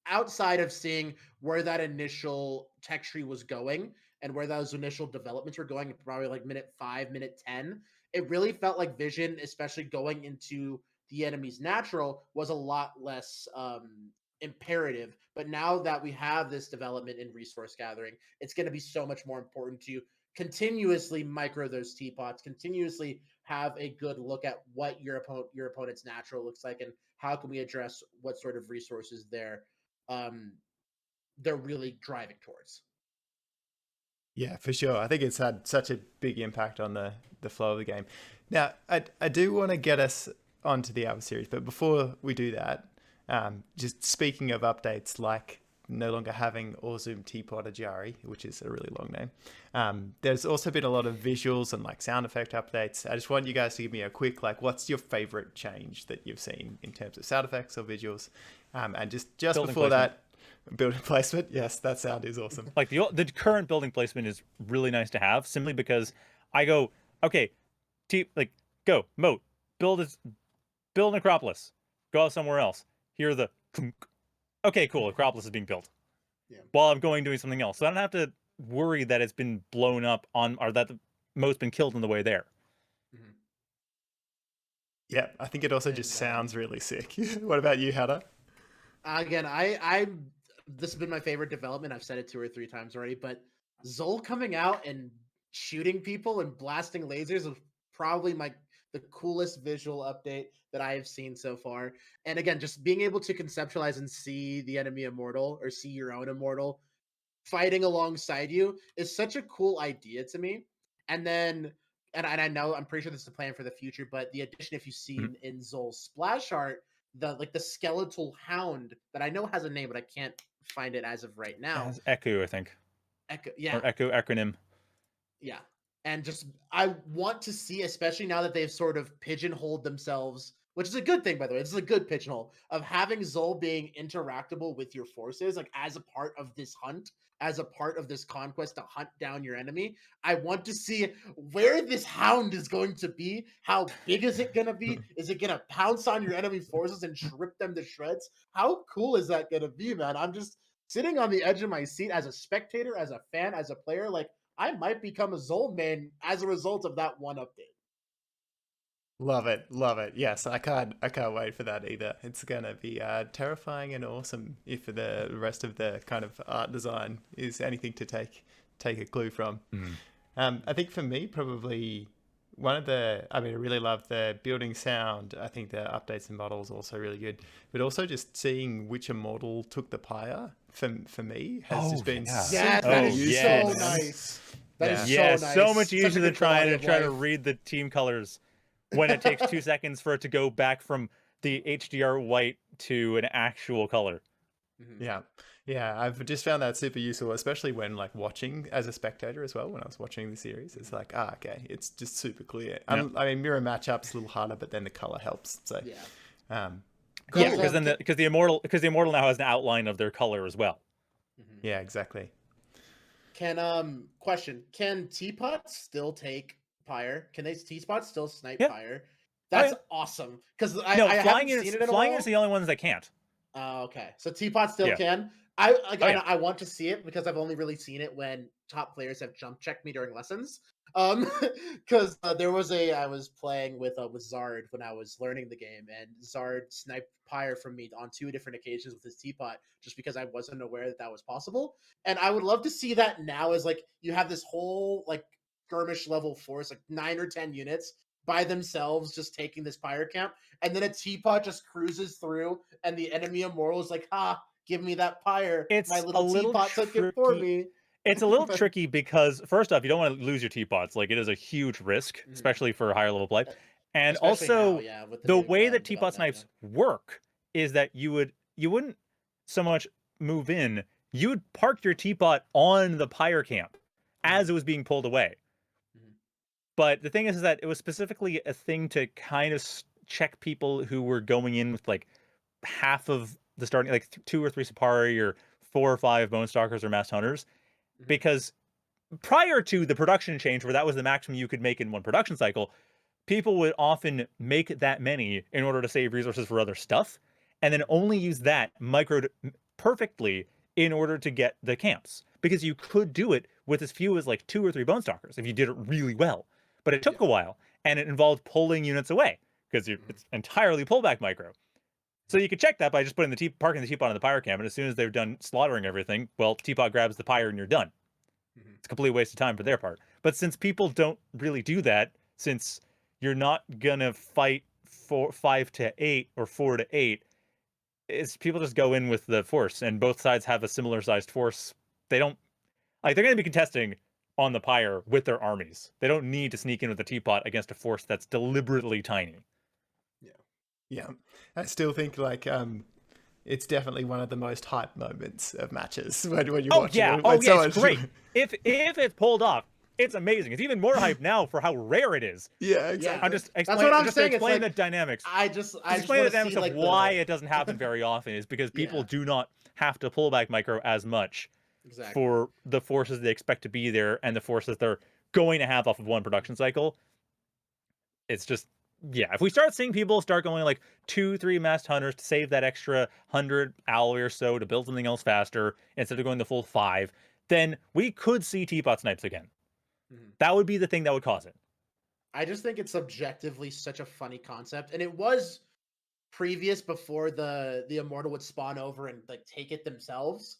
outside of seeing where that initial tech tree was going and where those initial developments were going, probably like minute 5, minute 10, it really felt like vision, especially going into the enemy's natural, was a lot less imperative. But now that we have this development in resource gathering, it's going to be so much more important to continuously micro those teapots, continuously have a good look at what your opponent's natural looks like and how can we address what sort of resources they're really driving towards.
Yeah, for sure. I think it's had such a big impact on the flow of the game. Now, I do want to get us onto the Alpha series, but before we do that, just speaking of updates like no longer having Orzum Teapot Ajari, which is a really long name, there's also been a lot of visuals and like sound effect updates. I just want you guys to give me a quick, like, what's your favorite change that you've seen in terms of sound effects or visuals? And just
Building
before
placement.
that, building placement. Yes, that sound is awesome.
Like the current building placement is really nice to have simply because I go, okay, go, moat, build an Acropolis, go out somewhere else. Here are the, okay, cool, Acropolis is being built.
Yeah.
While I'm doing something else. So I don't have to worry that it's been blown up or that the moat's been killed on the way there.
Yeah, I think it also just sounds really sick. What about you, Hada?
Again, this has been my favorite development. I've said it 2 or 3 times already, but Zol coming out and shooting people and blasting lasers is probably the coolest visual update that I have seen so far. And again, just being able to conceptualize and see the enemy Immortal or see your own Immortal fighting alongside you is such a cool idea to me. And then, and I know I'm pretty sure this is the plan for the future, but the addition, if you see in Zol's splash art, the skeletal hound that I know has a name, but I can't find it as of right now.
As Echo, I think.
Echo, yeah.
Or Echo acronym.
Yeah. And just, I want to see, especially now that they've sort of pigeonholed themselves, which is a good thing, by the way. It's a good pigeonhole of having Zol being interactable with your forces, like as a part of this hunt, as a part of this conquest to hunt down your enemy. I want to see where this hound is going to be. How big is it going to be? Is it going to pounce on your enemy forces and rip them to shreds? How cool is that going to be, man? I'm just sitting on the edge of my seat as a spectator, as a fan, as a player. Like, I might become a Zol main as a result of that one update.
Love it, love it. Yes, I can't wait for that either. It's gonna be terrifying and awesome if the rest of the kind of art design is anything to take a clue from.
Mm.
I think for me, probably one of the, I mean, I really love the building sound. I think the updates and models also really good, but also just seeing which immortal took the pyre for me has just been
yeah.
Yeah,
super
that
Oh,
is
yes.
so nice. That is
Yeah,
so nice.
so much
Such a
easier than
good quality
trying
of
to try to
life.
read the team colors when it takes 2 seconds for it to go back from the HDR white to an actual color.
Mhm.
Yeah. Yeah, I've just found that super useful, especially when like watching as a spectator as well. When I was watching the series, it's like, okay, it's just super clear.
Yeah.
I mean, mirror matchups a little harder, but then the color helps. So,
Yeah.
um,
Yeah,
cool.
because then because the immortal now has an outline of their color as well.
Mhm.
Yeah, exactly.
Can Teapots still take Pyre? Can they Teapots still snipe
Yeah.
Pyre?
Oh,
That's
yeah.
awesome. Because
No,
I
flying
haven't
units,
seen it in a
flying
while.
units are the only ones that can't.
Okay. So Teapot still
Yeah.
can.
Oh yeah.
I want to see it because I've only really seen it when top players have jump checked me during lessons. Because there was I was playing with Zard when I was learning the game, and Zard sniped Pyre from me on 2 different occasions with his teapot, just because I wasn't aware that that was possible. And I would love to see that now, as like you have this whole like skirmish level force, like 9 or 10 units by themselves, just taking this Pyre camp, and then a teapot just cruises through, and the enemy immortal is like, "Ha, give me that Pyre! My
It's a
little
little
teapot took it for
tricky.
me."
It's a little tricky because first off, you don't want to lose your teapots. Like it is a huge risk,
Mhm.
especially for higher level play. And
Especially now,
also,
yeah, with the
the
new
way that teapot
development
snipes
engine.
work is that you wouldn't so much move in. You would park your teapot on the pyre camp as
Mhm.
it was being pulled away.
Mhm.
But the thing is that it was specifically a thing to kind of check people who were going in with like half of the starting, like 2 or 3 Sapari or 4 or 5 Bone Stalkers or Masked Hunters,
Mhm.
because prior to the production change where that was the maximum you could make in one production cycle, people would often make that many in order to save resources for other stuff, and then only use that microed perfectly in order to get the camps. Because you could do it with as few as like 2 or 3 Bone Stalkers if you did it really well. But it
Yeah.
took a while, and it involved pulling units away, because
Mhm.
it's entirely pullback micro. So you could check that by just putting parking the teapot on the pyre camp, and as soon as they've done slaughtering everything, well, teapot grabs the pyre and you're done.
Mhm.
It's a complete waste of time for their part. But since people don't really do that, since you're not gonna fight 5 to 8 or 4 to 8, is people just go in with the force, and both sides have a similar sized force. They don't like they're gonna be contesting on the pyre with their armies. They don't need to sneak in with the teapot against a force that's deliberately tiny.
Yeah.
Yeah, I still think like it's definitely one of the most hype moments of matches when you're watching it.
Oh
When
yeah, it's
someone,
great. If it's pulled off, it's amazing. It's even more hype now for how rare it is.
yeah,
Yeah.
I'm
exactly.
just
That's what I'm
just to
saying. It's
explain
like
the dynamics.
I
Just
just
explain
want
the
to see
dynamics of
like
why
the
it doesn't happen very often is because people
yeah,
do not have to pull back micro as much
exactly.
for the forces they expect to be there and the forces they're going to have off of one production cycle. It's just yeah, if we start seeing people start going like 2, 3 masked hunters to save that extra 100 alloy or so to build something else faster instead of going the full 5, then we could see teapot snipes again.
Mhm.
That would be the thing that would cause it.
I just think it's objectively such a funny concept, and it was previous before the immortal would spawn over and like take it themselves.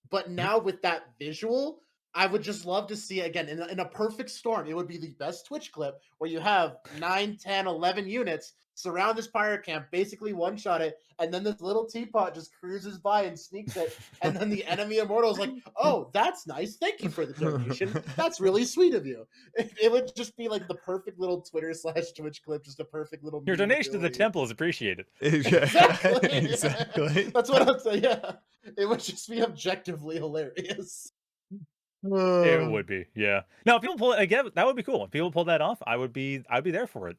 But
Mhm.
now with that visual, I would just love to see again in a perfect storm. It would be the best Twitch clip where you have 9, 10, 11 units surround this pyre camp, basically one shot it, and then this little teapot just cruises by and sneaks it, and then the enemy immortal is like, "Oh, that's nice. Thank you for the donation. That's really sweet of you." It would just be like the perfect little Twitter slash Twitch clip, just a perfect little
Your
meme
donation to the
ability.
temple is appreciated.
Yeah,
Exactly.
exactly.
That's what I'm saying. Yeah, it would just be objectively hilarious.
It would be, yeah. Now, if people pull it again, that would be cool. If people pull that off, I'd be there for it.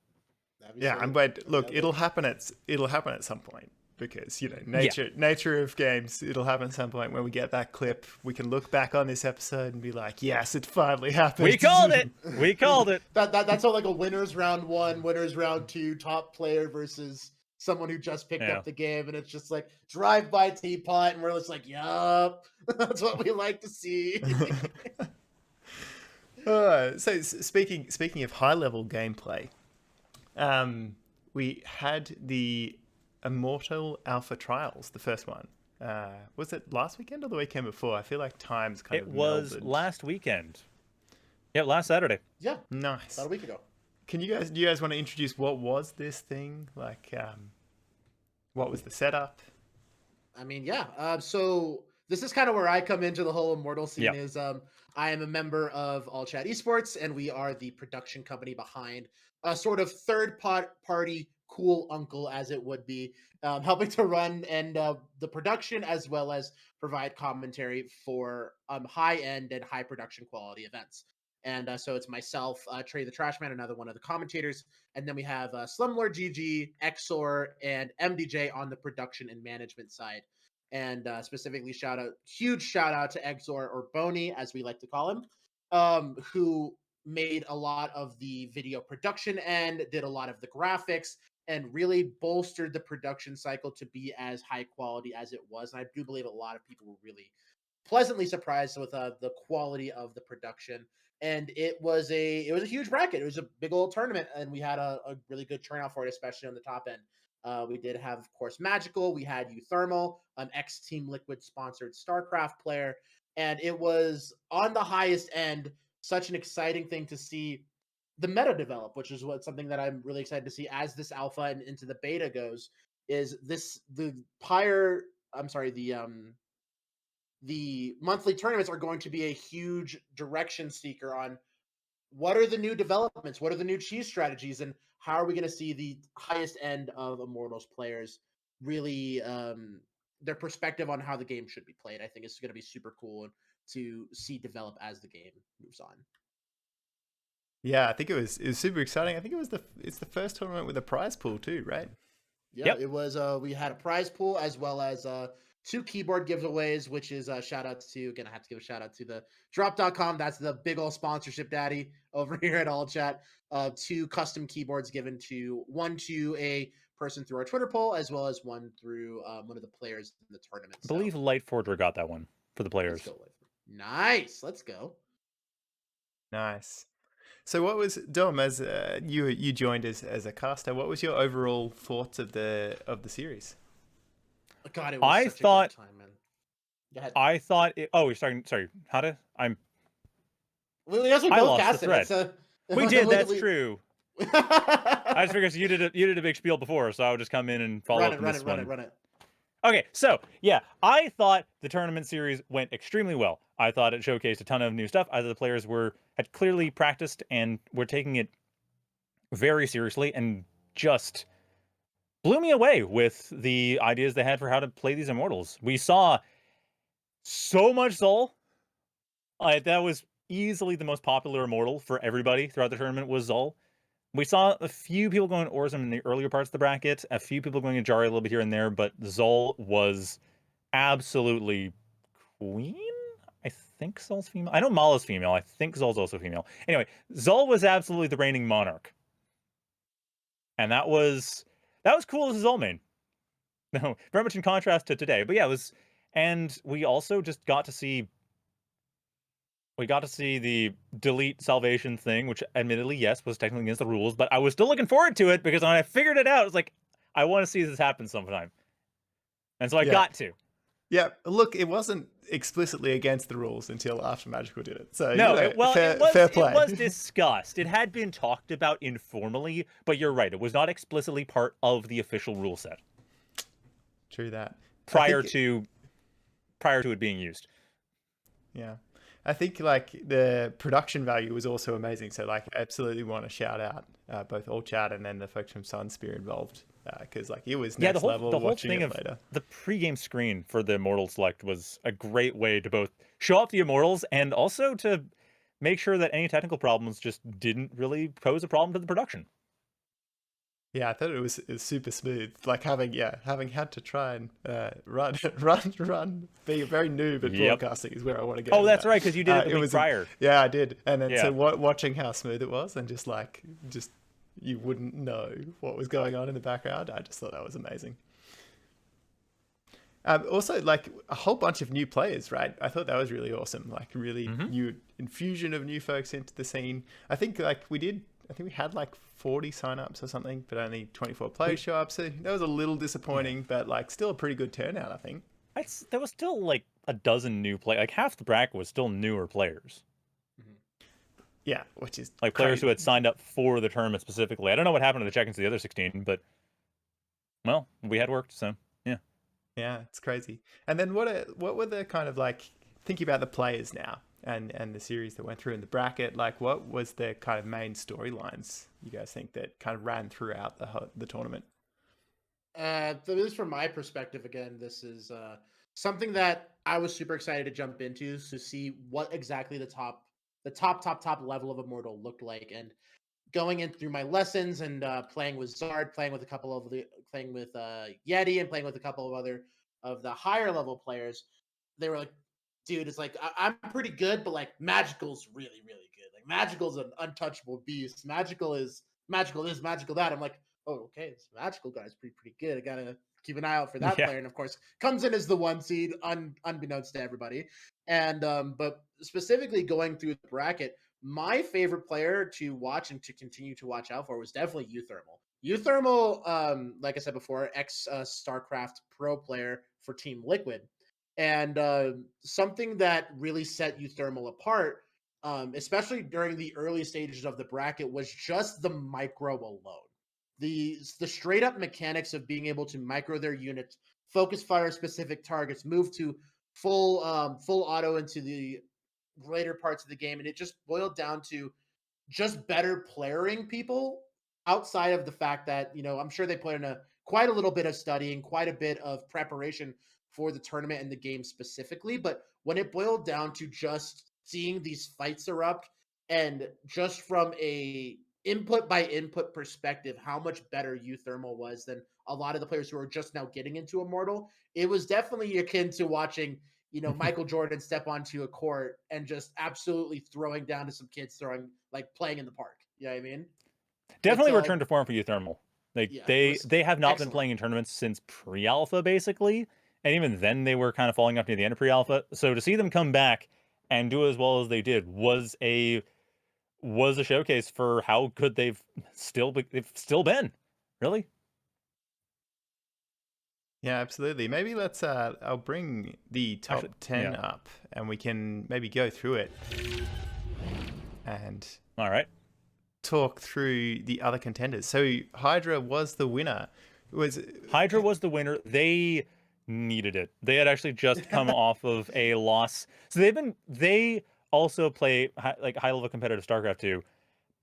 That'd be
Yeah, I'm
sweet.
glad.
That'd be
Look, it'll
epic.
happen at some point because
Yeah,
nature of games. It'll happen at some point when we get that clip. We can look back on this episode and be like, yes, it finally happened.
we called it. We called it.
That's all like a winners round 1, winners round 2, top player versus someone who just picked
Yeah.
up the game, and it's just like drive by teapot, and we're just like, yup, that's what we like to see.
So speaking of high level gameplay, We had the Immortal Alpha Trials, the first one. Was it last weekend or the weekend before? I feel like time's kind
It
of
was
melded.
last weekend. Yeah, last Saturday.
Yeah,
Nice.
about a week ago.
Do you guys want to introduce what was this thing? Like, what was the setup?
I mean, yeah. So this is kind of where I come into the whole Immortal scene.
Yeah.
Is I am a member of All Chat Esports, and we are the production company behind a sort of party cool uncle, as it would be, helping to run and the production as well as provide commentary for high end and high production quality events. And so it's myself, Trey the Trashman, another one of the commentators, and then we have Slumlord GG, XOR, and MDJ on the production and management side. And specifically, huge shout out to Exor, or Boney, as we like to call him, who made a lot of the video production end, did a lot of the graphics, and really bolstered the production cycle to be as high quality as it was. And I do believe a lot of people were really pleasantly surprised with the quality of the production. And it was a huge bracket. It was a big old tournament, and we had a really good turnout for it, especially on the top end. We did have, of course, Magical. We had Uthermal, an ex Team Liquid sponsored StarCraft player, and it was on the highest end. Such an exciting thing to see the meta develop, which is something that I'm really excited to see as this alpha and into the beta goes. Is this the Pyre? I'm sorry, the monthly tournaments are going to be a huge direction seeker on what are the new developments, what are the new cheese strategies, and how are we going to see the highest end of Immortals players really their perspective on how the game should be played. I think it's going to be super cool to see develop as the game moves on.
Yeah, I think it was super exciting. I think it's the first tournament with a prize pool too, right?
Yeah,
Yep.
it was. We had a prize pool as well as two keyboard giveaways, which is shout out to, again, I have to give a shout out to the drop.com. That's the big old sponsorship daddy over here at All Chat. Two custom keyboards given one to a person through our Twitter poll, as well as one through one of the players in the tournament.
I believe Lightforger got that one for the players.
Let's go. Nice. Let's go.
Nice. So, what was Dom, as you joined as a caster? What was your overall thoughts of the series?
God, it was such a good time, man. Go ahead.
I thought. Oh, you're starting. Sorry, Hada.
Well, yes, we
I
both
lost
casted
the
it. So
We did. That's true. I just figured you did a big spiel before, so I would just come in and follow up on this one.
Run it.
Okay, so yeah, I thought the tournament series went extremely well. I thought it showcased a ton of new stuff. Either the players had clearly practiced and were taking it very seriously, and just blew me away with the ideas they had for how to play these Immortals. We saw so much Zol. That was easily the most popular Immortal for everybody throughout the tournament was Zol. We saw a few people going Orzum in the earlier parts of the bracket, a few people going Ajari a little bit here and there, but Zol was absolutely queen? I think Zol's female. I know Mala's female. I think Zol's also female. Anyway, Zol was absolutely the reigning monarch. And that was cool as a Zol main. No, very much in contrast to today. But yeah, it was, and we also just got to see the delete salvation thing, which admittedly, yes, was technically against the rules, but I was still looking forward to it because when I figured it out, I was like, I want to see this happen sometime. And so I got to.
Yeah, look, it wasn't explicitly against the rules until after Magical did it. So,
no,
fair play.
It was discussed. It had been talked about informally, but you're right. It was not explicitly part of the official rule set.
True that.
Prior to it being used.
Yeah. I think like the production value was also amazing. So like I absolutely want to shout out both All Chat and then the folks from Sunspear involved. Because like it was next level watching it later.
The pregame screen for the Immortal Select was a great way to both show off the Immortals and also to make sure that any technical problems just didn't really pose a problem to the production.
Yeah, I thought it was super smooth. Like having had to try and run, being very noob at broadcasting is where I want to go.
Oh, that's right, because you did it the week prior.
Yeah, I did, and then so watching how smooth it was, and just you wouldn't know what was going on in the background. I just thought that was amazing. Also, like a whole bunch of new players, right? I thought that was really awesome. Like really new infusion of new folks into the scene. I think like we did I think we had like 40 signups or something, but only 24 players show up. So that was a little disappointing, but like still a pretty good turnout, I think.
There was still like a dozen new players. Like half the bracket was still newer players.
Yeah, which is
like players who had signed up for the tournament specifically. I don't know what happened to the check-ins to the other 16, but well, we had worked, so yeah.
Yeah, it's crazy. And then what were the kind of like thinking about the players now and the series that went through in the bracket? Like, what was the kind of main storylines you guys think that kind of ran throughout the tournament?
At least from my perspective, again, this is something that I was super excited to jump into to see what exactly the top level of Immortal looked like, and going in through my lessons and playing with Zard, playing with Yeti, and playing with a couple of other of the higher level players. They were like, dude, it's like I'm pretty good, but like Magical's really, really good. Like Magical's an untouchable beast. Magical is magical this, magical that. I'm like, oh, okay, this Magical guy's pretty good. I gotta keep an eye out for that
Yeah.
player. And of course, comes in as the 1 seed, unbeknownst to everybody. And but specifically going through the bracket, my favorite player to watch and to continue to watch out for was definitely Uthermal. Uthermal, like I said before, ex StarCraft pro player for Team Liquid. And something that really set Uthermal apart, especially during the early stages of the bracket, was just the micro alone. The straight up mechanics of being able to micro their units, focus fire specific targets, move to full auto into the later parts of the game, and it just boiled down to just better playering people outside of the fact that, I'm sure they put in quite a little bit of studying, quite a bit of preparation for the tournament and the game specifically. But when it boiled down to just seeing these fights erupt, and just from a input by input perspective, how much better Uthermal was than a lot of the players who are just now getting into Immortal, it was definitely akin to watching Michael Jordan step onto a court and just absolutely throwing down to some kids playing in the park. You know what I mean?
Definitely returned to form for Uthermal. Like
Yeah,
they have not
excellent.
been playing in tournaments since pre-alpha basically, and even then they were kind of falling up near the end of pre-alpha. So to see them come back and do as well as they did was a showcase for how good they've still been. Really?
Yeah, absolutely. Maybe let's I'll bring the top 10 up and we can maybe go through it and
all right,
talk through the other contenders. So Hydra was the winner.
Hydra was the winner. They needed it. They had actually just come off of a loss. So they also play high level competitive StarCraft 2,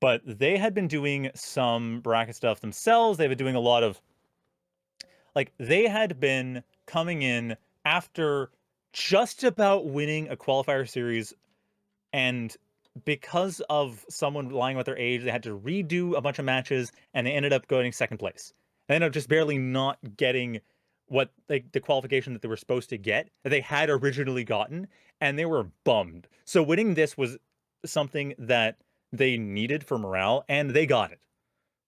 but they had been doing some bracket stuff themselves. They've been doing a lot of they had been coming in after just about winning a qualifier series, and because of someone lying about their age, they had to redo a bunch of matches, and they ended up going second place. They ended up just barely not getting what the qualification that they were supposed to get, that they had originally gotten, and they were bummed. So winning this was something that they needed for morale, and they got it.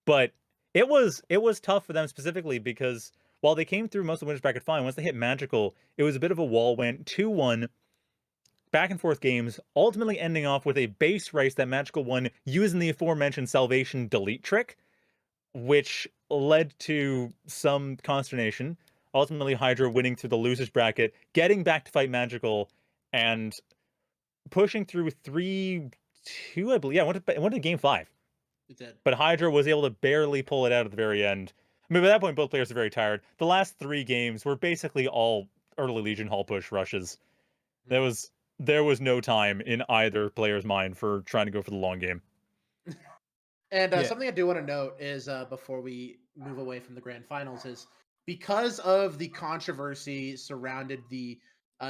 But it was tough for them specifically because while they came through most of the winners bracket fine, once they hit Magical, it was a bit of a wall, went 2-1, back and forth games, ultimately ending off with a base race that Magical won using the aforementioned salvation delete trick, which led to some consternation. Ultimately, Hydra winning through the losers bracket, getting back to fight Magical, and pushing through 3-2, I believe. Yeah, it went to game 5.
It did.
But Hydra was able to barely pull it out at the very end. I mean, by that point, both players are very tired. The last 3 games were basically all early Legion hall push rushes. There was no time in either player's mind for trying to go for the long game.
And something I do want to note is before we move away from the grand finals is because of the controversy surrounded the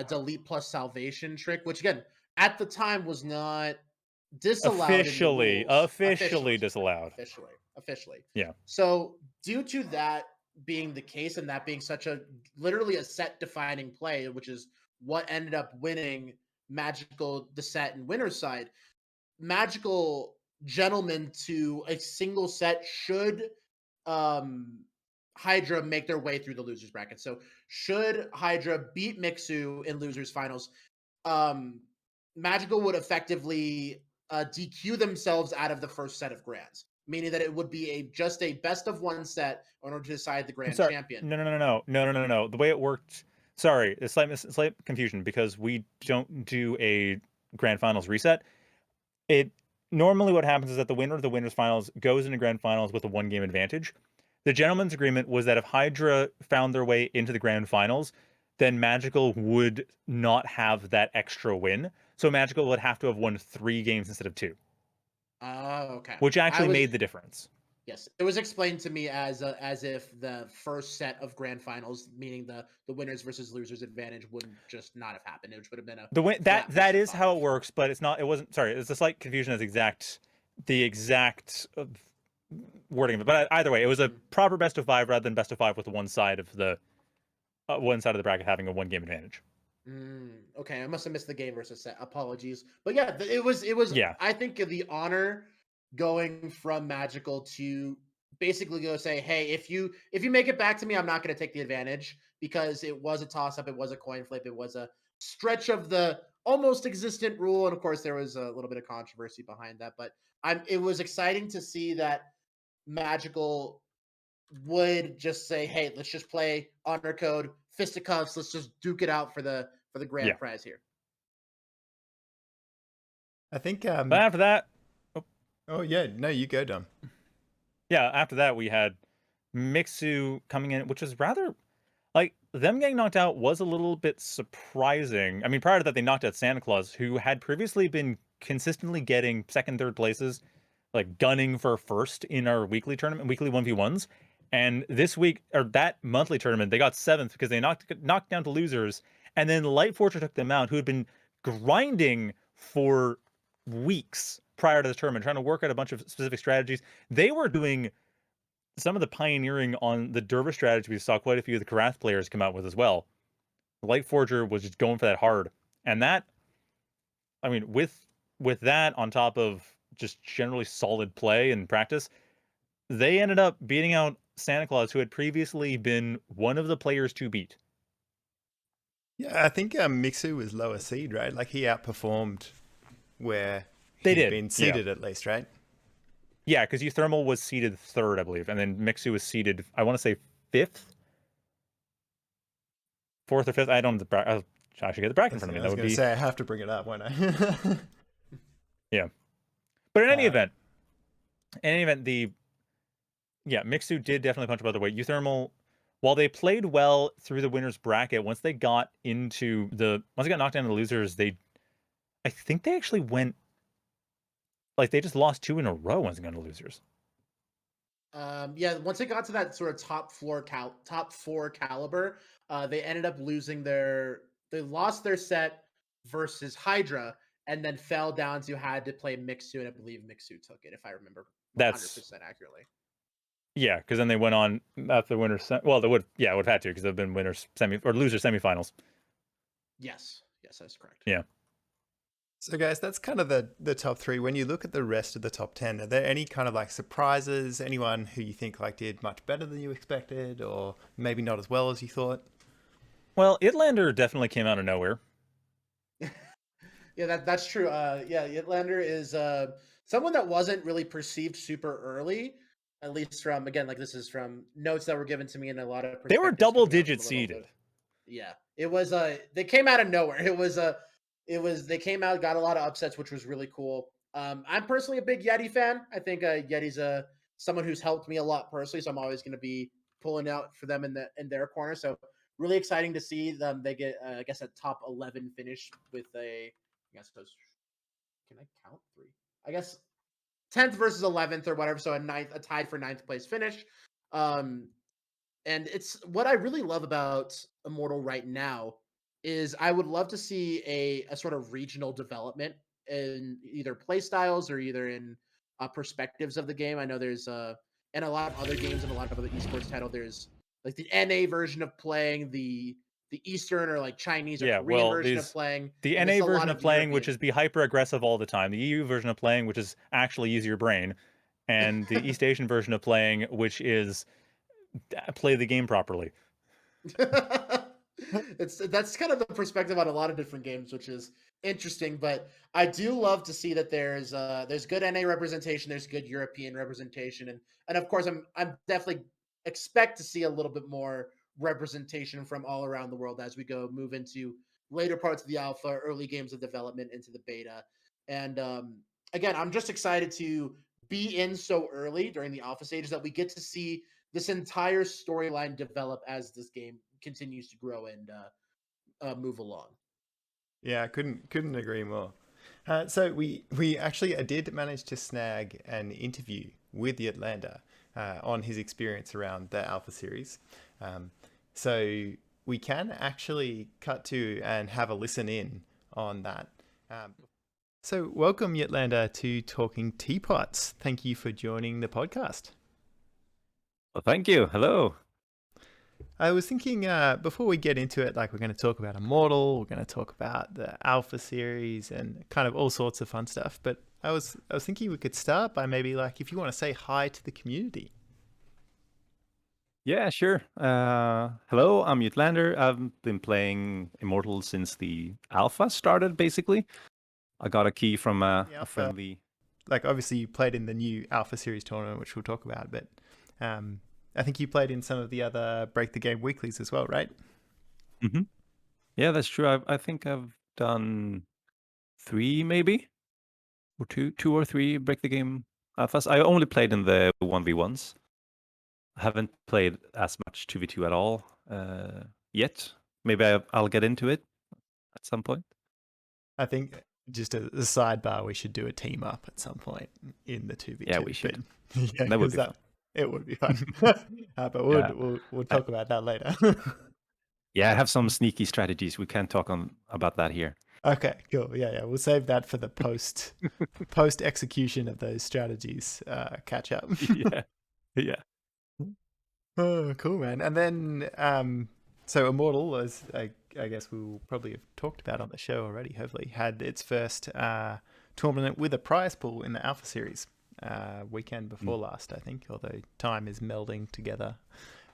delete plus salvation trick, which again at the time was not disallowed
officially
in the rules.
disallowed.
Officially.
Yeah.
So due to that being the case and that being such literally a set defining play, which is what ended up winning Magical the set and winner's side, Magical gentlemen to a single set should Hydra make their way through the losers bracket. So should Hydra beat Mixu in losers finals, Magical would effectively DQ themselves out of the first set of grands. meaning that it would be just a best of one set in order to decide the grand
Sorry.
champion.
No. The way it worked. Sorry, it's slight confusion because we don't do a grand finals reset. It normally what happens is that the winner of the winners finals goes into grand finals with a 1-game advantage. The gentleman's agreement was that if Hydra found their way into the grand finals, then Magical would not have that extra win. So Magical would have to have won 3 games instead of 2.
Oh, okay.
Which actually made the difference.
Yes, it was explained to me as if the first set of grand finals, meaning the winners versus losers advantage, would just not have happened. It would have been
that is how it works, but it's not. It wasn't. Sorry, it's a slight confusion as the exact wording of it. But either way, it was a proper best of 5 rather than best of 5 with one side of the bracket having a 1-game advantage.
Okay, I must have missed the game versus set. Apologies, but yeah, it was.
Yeah.
I think the honor going from Magical to basically go say, hey, if you make it back to me, I'm not going to take the advantage, because it was a toss up, it was a coin flip, it was a stretch of the almost existent rule, and of course there was a little bit of controversy behind that. But it was exciting to see that Magical would just say, hey, let's just play honor code, fisticuffs, let's just duke it out for the grand prize here.
I think
but after that,
oh yeah, no, you go, Dom.
Yeah, after that we had Mixu coming in, which was rather like them getting knocked out was a little bit surprising. I mean, prior to that, they knocked out Santa Claus, who had previously been consistently getting 2nd, 3rd places, like gunning for first in our weekly tournament, weekly 1v1s. And this week, or that monthly tournament, they got 7th because they knocked down to losers. And then Light Forger took them out, who had been grinding for weeks prior to the tournament, trying to work out a bunch of specific strategies. They were doing some of the pioneering on the Dervish strategy we saw quite a few of the Karath players come out with as well. Light Forger was just going for that hard. And that, I mean, with that on top of just generally solid play and practice, they ended up beating out Santa Claus, who had previously been one of the players to beat.
Yeah, I think Mixu was lower seed, right? Like he outperformed where
They
he'd
did,
been seeded at least, right?
Yeah, because Euthermal was seeded 3rd, I believe, and then Mixu was seeded, I want to say 5th, 4th or 5th. I don't have the bracket. I should get the bracket in front of me.
I was going to say I have to bring it up, won't I?
Yeah, but in any event, Mixu did definitely punch above their weight. Euthermal, while they played well through the winners bracket, once they got knocked down to the losers, I think they actually went, like, they just lost 2 in a row once they got to losers.
Yeah, once it got to that sort of top 4 caliber, they ended up losing they lost their set versus Hydra, and then fell down to had to play Mixu, and I believe Mixu took it, if I remember 100% accurately.
Yeah, because then they went on after the winners. Well, they would have had to, because they've been winners loser semifinals.
Yes, that's correct.
Yeah.
So guys, that's kind of the top 3. When you look at the rest of the top 10, are there any kind of like surprises? Anyone who you think like did much better than you expected, or maybe not as well as you thought?
Well, Ytlander definitely came out of nowhere.
Yeah, that's true. Ytlander is someone that wasn't really perceived super early, at least from, again, like this is from notes that were given to me in a lot of.
They were double-digit seeded.
Yeah, it was. They came out of nowhere. They came out, got a lot of upsets, which was really cool. I'm personally a big Yeti fan. I think Yeti's someone who's helped me a lot personally, so I'm always going to be pulling out for them in their corner. So really exciting to see them. They get, I guess, a top 11 finish with a. I guess can I count 3? I guess 10th versus 11th or whatever. So a tied for 9th place finish. And it's what I really love about Immortal right now is I would love to see a sort of regional development in either play styles or either in perspectives of the game. I know there's and a lot of other games and a lot of other esports title. There's like the NA version of playing, the Eastern or like Chinese or Korean version of playing.
The NA version of playing, which is be hyper aggressive all the time. The EU version of playing, which is actually use your brain, and the East Asian version of playing, which is play the game properly.
That's kind of the perspective on a lot of different games, which is interesting. But I do love to see that there's good NA representation, there's good European representation, and of course I'm definitely expect to see a little bit more representation from all around the world as we move into later parts of the alpha, early games of development into the beta. And again, I'm just excited to be in so early during the alpha stages that we get to see this entire storyline develop as this game continues to grow and move along.
Yeah, I couldn't agree more. So we actually I did manage to snag an interview with Ytlander on his experience around the Alpha series. So we can actually cut to and have a listen in on that. So welcome Ytlander to Talking Teapots. Thank you for joining the podcast.
Well, thank you. Hello.
I was thinking before we get into it, like we're going to talk about Immortal, we're going to talk about the Alpha series and kind of all sorts of fun stuff. But I was thinking we could start by maybe like if you want to say hi to the community.
Yeah, sure. Hello, I'm Ytlander. I've been playing Immortal since the alpha started, basically. I got a key from a friendly...
Like obviously you played in the new Alpha series tournament, which we'll talk about, but I think you played in some of the other Break the Game weeklies as well, right?
Mm-hmm. Yeah, that's true. I think I've done 3 maybe, or two or three Break the Game alphas. I only played in the 1v1s. I haven't played as much 2v2 at all yet. Maybe I'll get into it at some point.
I think just a sidebar, we should do a team up at some point in the 2v2.
Yeah, we should.
Yeah,
that would be fun.
It would be fun. But we'll talk about that later.
Yeah, I have some sneaky strategies. We can't talk about that here.
Okay, cool. Yeah. We'll save that for the post execution of those strategies catch up.
Yeah.
Oh, cool, man. And then, so Immortal, as I guess we'll probably have talked about on the show already, hopefully, had its first tournament with a prize pool in the Alpha Series weekend before last, I think, although time is melding together.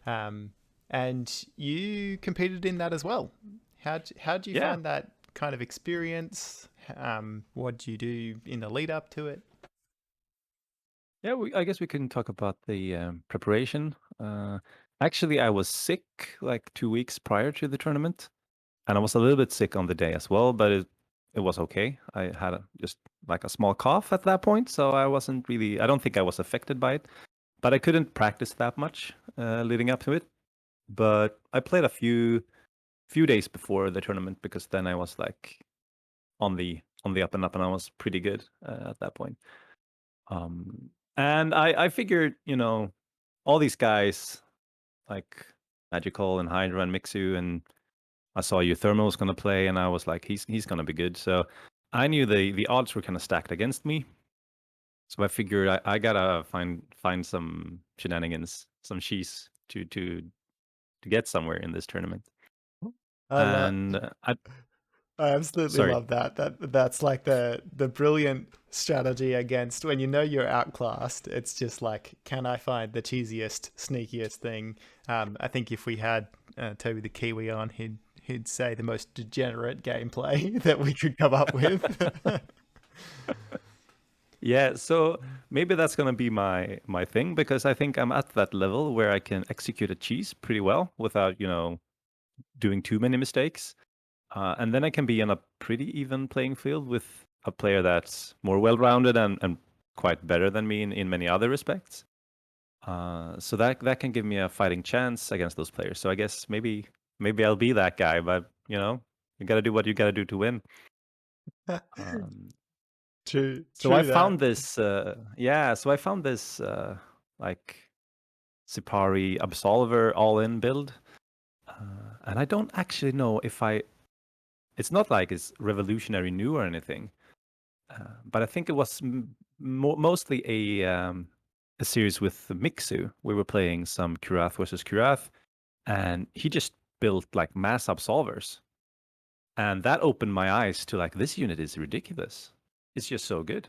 And you competed in that as well. How'd you find that kind of experience? What did you do in the lead up to it?
Yeah, I guess we can talk about the preparation. Actually, I was sick like 2 weeks prior to the tournament, and I was a little bit sick on the day as well, but it was okay. I had just like a small cough at that point, so I don't think I was affected by it, but I couldn't practice that much leading up to it. But I played a few days before the tournament because then I was like on the up and up, and I was pretty good at that point. And I figured, all these guys like Magical and Hydra and Mixu, and I saw Thermal was going to play, and I was like, he's going to be good. So I knew the odds were kind of stacked against me. So I figured I gotta find some shenanigans, some cheese to get somewhere in this tournament.
I absolutely love that. That's like the brilliant strategy against when you know you're outclassed. It's just like, can I find the cheesiest, sneakiest thing? I think if we had Toby the Kiwi on, he'd say the most degenerate gameplay that we could come up with.
Yeah, so maybe that's gonna be my thing, because I think I'm at that level where I can execute a cheese pretty well without doing too many mistakes. And then I can be on a pretty even playing field with a player that's more well-rounded and quite better than me in many other respects. So that can give me a fighting chance against those players. So I guess maybe I'll be that guy, but you gotta do what you gotta do to win.
True.
So I found this. So I found this like Sipari Absolver all-in build, and I don't actually know if it's not like it's revolutionary new or anything, but I think it was mostly a series with Mixu. We were playing some Kurath versus Kurath, and he just built like mass absolvers, and that opened my eyes to like, this unit is ridiculous. It's just so good.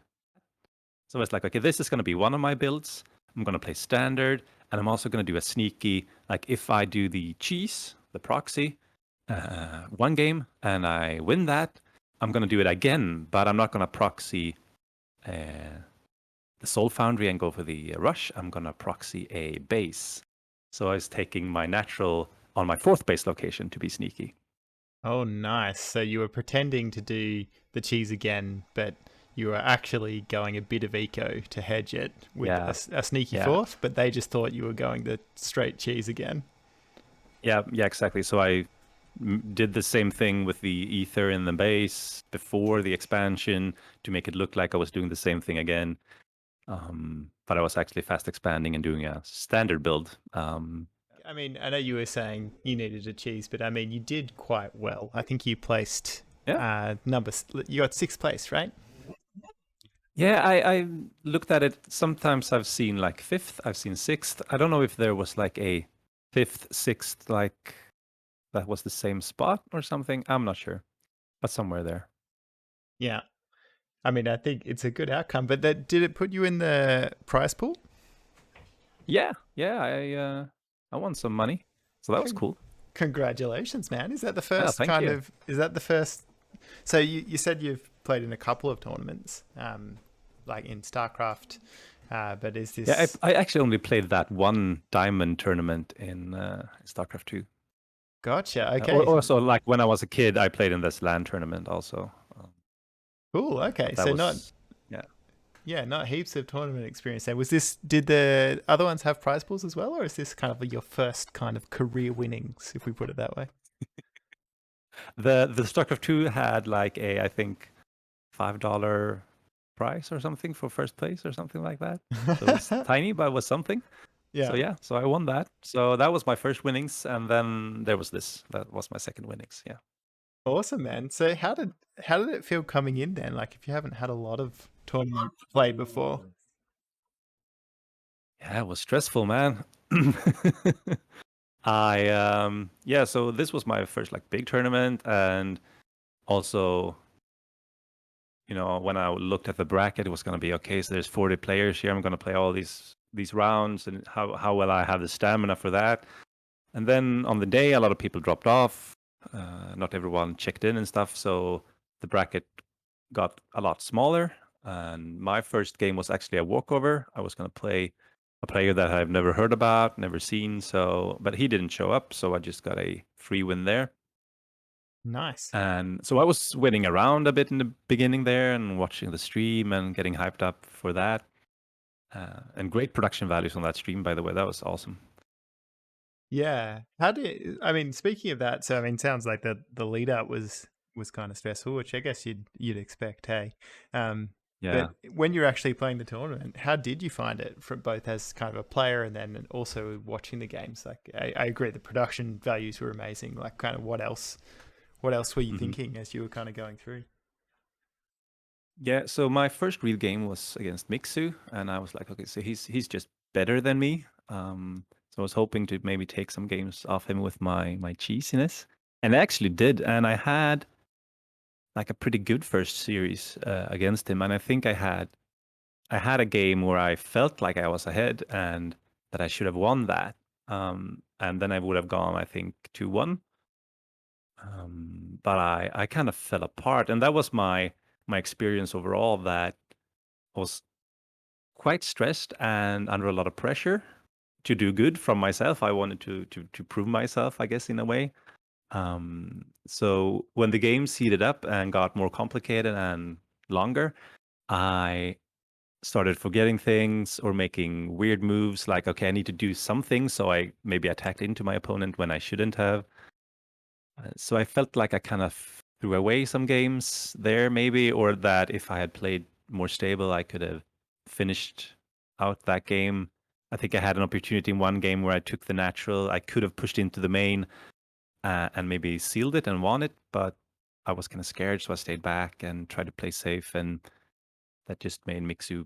So it's like, okay, this is going to be one of my builds. I'm going to play standard, and I'm also going to do a sneaky, like if I do the cheese, the proxy, one game and I win that, I'm going to do it again, but I'm not going to proxy the Soul Foundry and go for the rush. I'm going to proxy a base. So I was taking my natural on my 4th base location to be sneaky.
Oh, nice. So you were pretending to do the cheese again, but you were actually going a bit of eco to hedge it with a sneaky 4th, but they just thought you were going the straight cheese again.
Yeah, exactly. So I did the same thing with the ether in the base before the expansion to make it look like I was doing the same thing again. But I was actually fast expanding and doing a standard build.
I mean, I know you were saying you needed a cheese, but I mean, you did quite well. I think you placed numbers. You got 6th place, right?
Yeah, I looked at it. Sometimes I've seen like 5th, I've seen 6th. I don't know if there was like a 5th, 6th, like that was the same spot or something. I'm not sure, but somewhere there.
Yeah. I mean, I think it's a good outcome, but did it put you in the prize pool?
Yeah, I won some money, so that was cool.
Congratulations, man! Is that the first
thank you.
Is that the first? So you said you've played in a couple of tournaments, like in StarCraft, but is this?
Yeah, I actually only played that one diamond tournament in StarCraft 2.
Gotcha. Okay.
Also, like when I was a kid, I played in this LAN tournament also.
Cool. Okay. So not heaps of tournament experience there. Did the other ones have prize pools as well, or is this kind of your first kind of career winnings, if we put it that way?
The StarCraft 2 had like I think $5 prize or something for first place or something like that. So it was tiny, but it was something.
Yeah.
So I won that. So that was my first winnings, and then there was this. That was my second winnings. Yeah.
Awesome, man. So how did it feel coming in then? Like, if you haven't had a lot of tournament play before?
Yeah, it was stressful, man. So this was my first like big tournament, and also, when I looked at the bracket, it was going to be okay. So there's 40 players here. I'm going to play all these rounds, and how will I have the stamina for that? And then on the day, a lot of people dropped off. Not everyone checked in and stuff, so the bracket got a lot smaller. And my first game was actually a walkover. I was going to play a player that I've never heard about, never seen. But he didn't show up, so I just got a free win there.
Nice.
And so I was winning around a bit in the beginning there and watching the stream and getting hyped up for that. And great production values on that stream, by the way. That was awesome.
Yeah. Speaking of that, so I mean, sounds like the lead up was kind of stressful, which I guess you'd expect, hey.
Yeah.
But when you're actually playing the tournament, how did you find it, from both as kind of a player and then also watching the games? Like, I agree, the production values were amazing. Like, kind of what else were you thinking as you were kind of going through?
Yeah, so my first real game was against Mixu, and I was like, okay, so he's just better than me. So I was hoping to maybe take some games off him with my cheesiness, and I actually did, and I had like a pretty good first series against him, and I think I had a game where I felt like I was ahead and that I should have won that, and then I would have gone, I think, 2-1. But I kind of fell apart, and that was my experience overall. That I was quite stressed and under a lot of pressure to do good from myself. I wanted to prove myself, I guess, in a way. So when the games heated up and got more complicated and longer, I started forgetting things or making weird moves. Like, okay, I need to do something, so I maybe attacked into my opponent when I shouldn't have. So I felt like I kind of threw away some games there, maybe, or that if I had played more stable, I could have finished out that game. I think I had an opportunity in one game where I took the natural. I could have pushed into the main and maybe sealed it and won it, but I was kind of scared, so I stayed back and tried to play safe, and that just made Mixu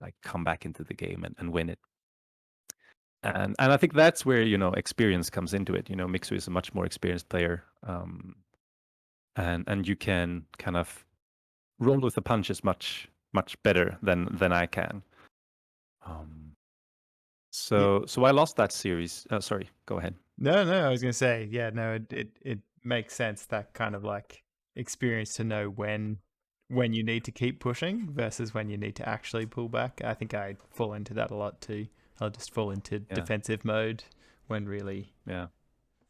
like come back into the game and win it. And I think that's where experience comes into it. Mixu is a much more experienced player, and you can kind of roll with the punches much better than I can. So I lost that series. Sorry, go ahead.
No, I was going to say, yeah, no, it makes sense, that kind of like experience to know when you need to keep pushing versus when you need to actually pull back. I think I fall into that a lot too. I'll just fall into defensive mode when really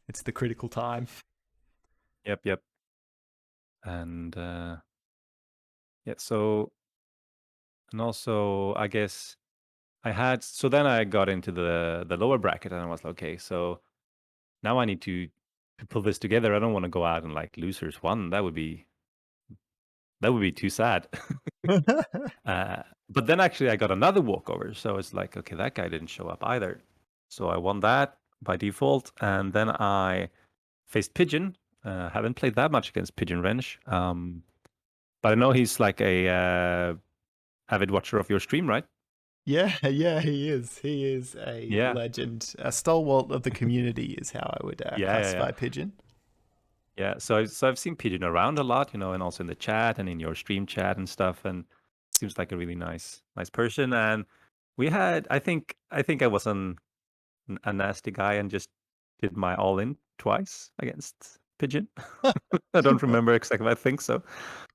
it's the critical time.
Yep. And so, and also I guess then I got into the lower bracket and I was like, okay, so now I need to pull this together. I don't want to go out and like losers one. That would be too sad. But then actually I got another walkover. So it's like, okay, that guy didn't show up either. So I won that by default. And then I faced Pigeon. Haven't played that much against Pigeon Wrench. But I know he's like a avid watcher of your stream, right?
Yeah, he is. He is a legend, a stalwart of the community, is how I would classify Pigeon.
Yeah, so I've seen Pigeon around a lot, and also in the chat and in your stream chat and stuff, and seems like a really nice person. And we had, I think I was a nasty guy and just did my all in twice against Pigeon. I don't remember exactly. I think so.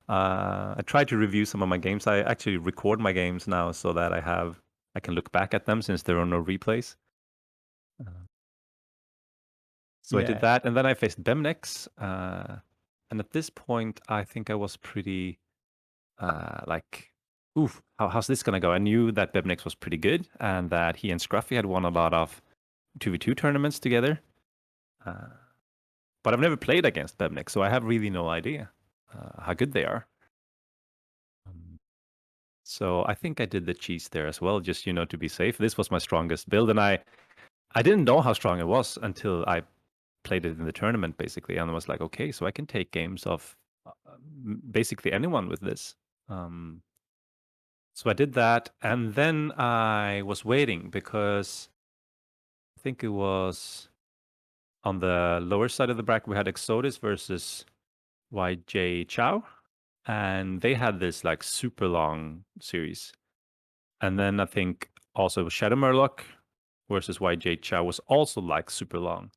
I tried to review some of my games. I actually record my games now so that I can look back at them since there are no replays. So I did that, and then I faced Bemnex, and at this point, I think I was pretty like, oof, how's this gonna go? I knew that Bemnex was pretty good, and that he and Scruffy had won a lot of 2v2 tournaments together. But I've never played against Bemnex, so I have really no idea how good they are. So I think I did the cheese there as well, just to be safe. This was my strongest build, and I didn't know how strong it was until I played it in the tournament, basically, and I was like, okay, so I can take games of basically anyone with this. So I did that, and then I was waiting because I think it was on the lower side of the bracket we had Exodus versus YJ Chow, and they had this like super long series. And then I think also Shadow Murloc versus YJ Chow was also like super long.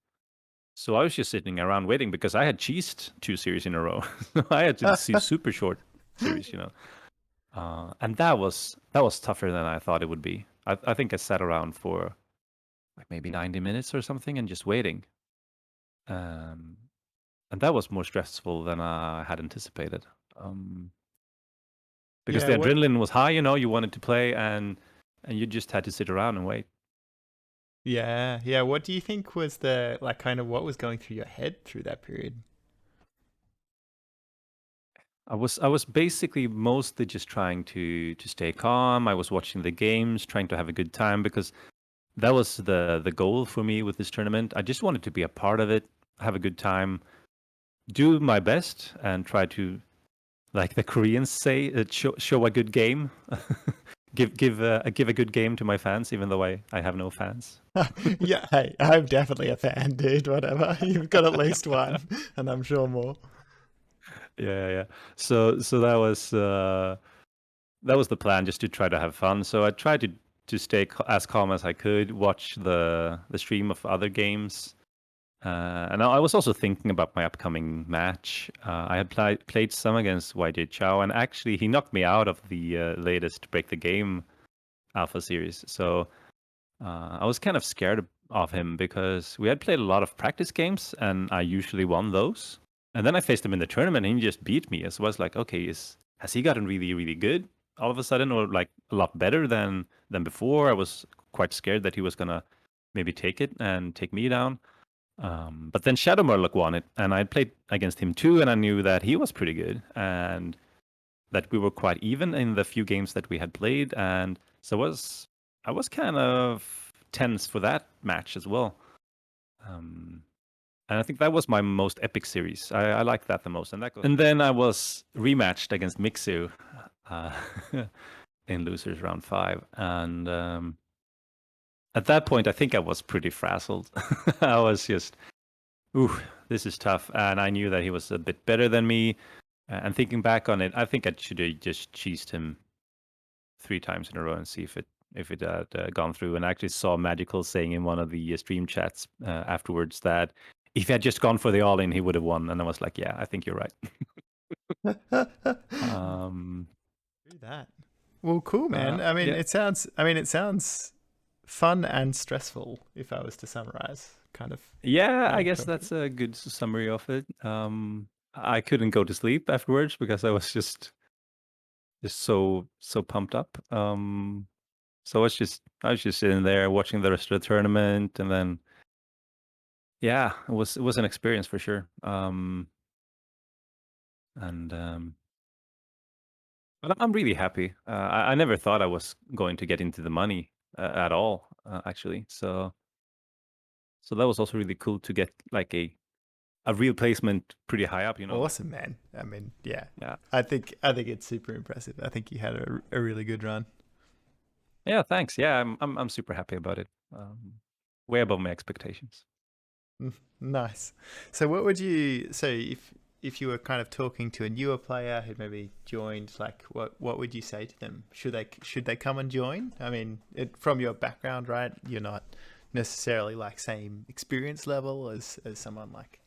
So I was just sitting around waiting because I had cheesed 2 series in a row. I had to see super short series, and that was tougher than I thought it would be. I think I sat around for like maybe 90 minutes or something and just waiting. And that was more stressful than I had anticipated. Because the adrenaline was high, you wanted to play and you just had to sit around and wait.
Yeah. What do you think was the like kind of what was going through your head through that period?
I was basically mostly just trying to stay calm. I was watching the games, trying to have a good time because that was the goal for me with this tournament. I just wanted to be a part of it, have a good time, do my best, and try to, like the Koreans say, show a good game. give a good game to my fans, even though I have no fans.
Yeah, hey, I'm definitely a fan, dude. Whatever, you've got at least one, and I'm sure more.
Yeah. So that was the plan, just to try to have fun. So I tried to stay as calm as I could, watch the stream of other games. And I was also thinking about my upcoming match. I had played some against YJ Chow, and actually he knocked me out of the latest Break the Game Alpha series. So I was kind of scared of him because we had played a lot of practice games, and I usually won those. And then I faced him in the tournament, and he just beat me. So I was like, okay, has he gotten really, really good all of a sudden, or like a lot better than before? I was quite scared that he was gonna maybe take it and take me down. But then Shadow Murloc won it, and I played against him too, and I knew that he was pretty good, and that we were quite even in the few games that we had played, and so I was kind of tense for that match as well. And I think that was my most epic series. I like that the most, and then I was rematched against Mixu in losers round 5, and at that point I think I was pretty frazzled. I was just, ooh, this is tough. And I knew that he was a bit better than me. And thinking back on it, I think I should have just cheesed him 3 times in a row and see if it had gone through. And I actually saw Magical saying in one of the stream chats afterwards that if he had just gone for the all-in, he would have won. And I was like, yeah, I think you're right.
Do that. Well, cool, man. I mean,
yeah.
it sounds fun and stressful. If I was to summarize, kind of.
Yeah, I guess
talk
that's a good summary of it. I couldn't go to sleep afterwards because I was just so pumped up. So I was just sitting there watching the rest of the tournament, and then yeah, it was an experience for sure. But I'm really happy. I never thought I was going to get into the money at all, actually. So that was also really cool to get like a real placement pretty high up. Like-
Awesome, man. I mean, yeah.
yeah.
I think it's super impressive. I think you had a really good run.
Yeah, thanks. Yeah, I'm super happy about it. Way above my expectations.
Nice. So what would you say if you were kind of talking to a newer player who'd maybe joined, like what would you say to them? Should they come and join? I mean, from your background, right? You're not necessarily like same experience level as someone like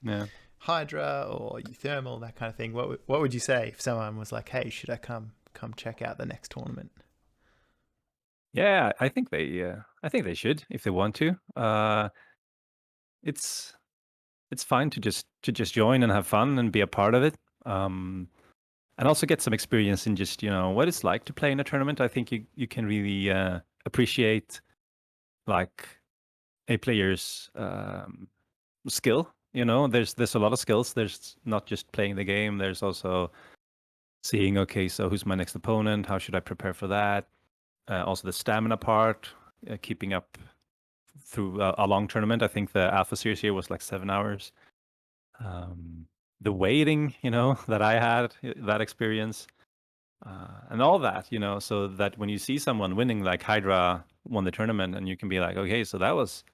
Hydra or Thermal, that kind of thing. What would you say if someone was like, "Hey, should I come check out the next tournament?"
Yeah, I think they should if they want to. It's fine to just join and have fun and be a part of it. And also get some experience in just what it's like to play in a tournament. I think you can really appreciate like a player's skill. There's a lot of skills. There's not just playing the game. There's also seeing, okay, so who's my next opponent? How should I prepare for that? Also the stamina part, keeping up through a long tournament. I think the Alpha Series here was like 7 hours. The waiting, that I had, that experience, and all that, so that when you see someone winning, like Hydra won the tournament, and you can be like, okay, so that was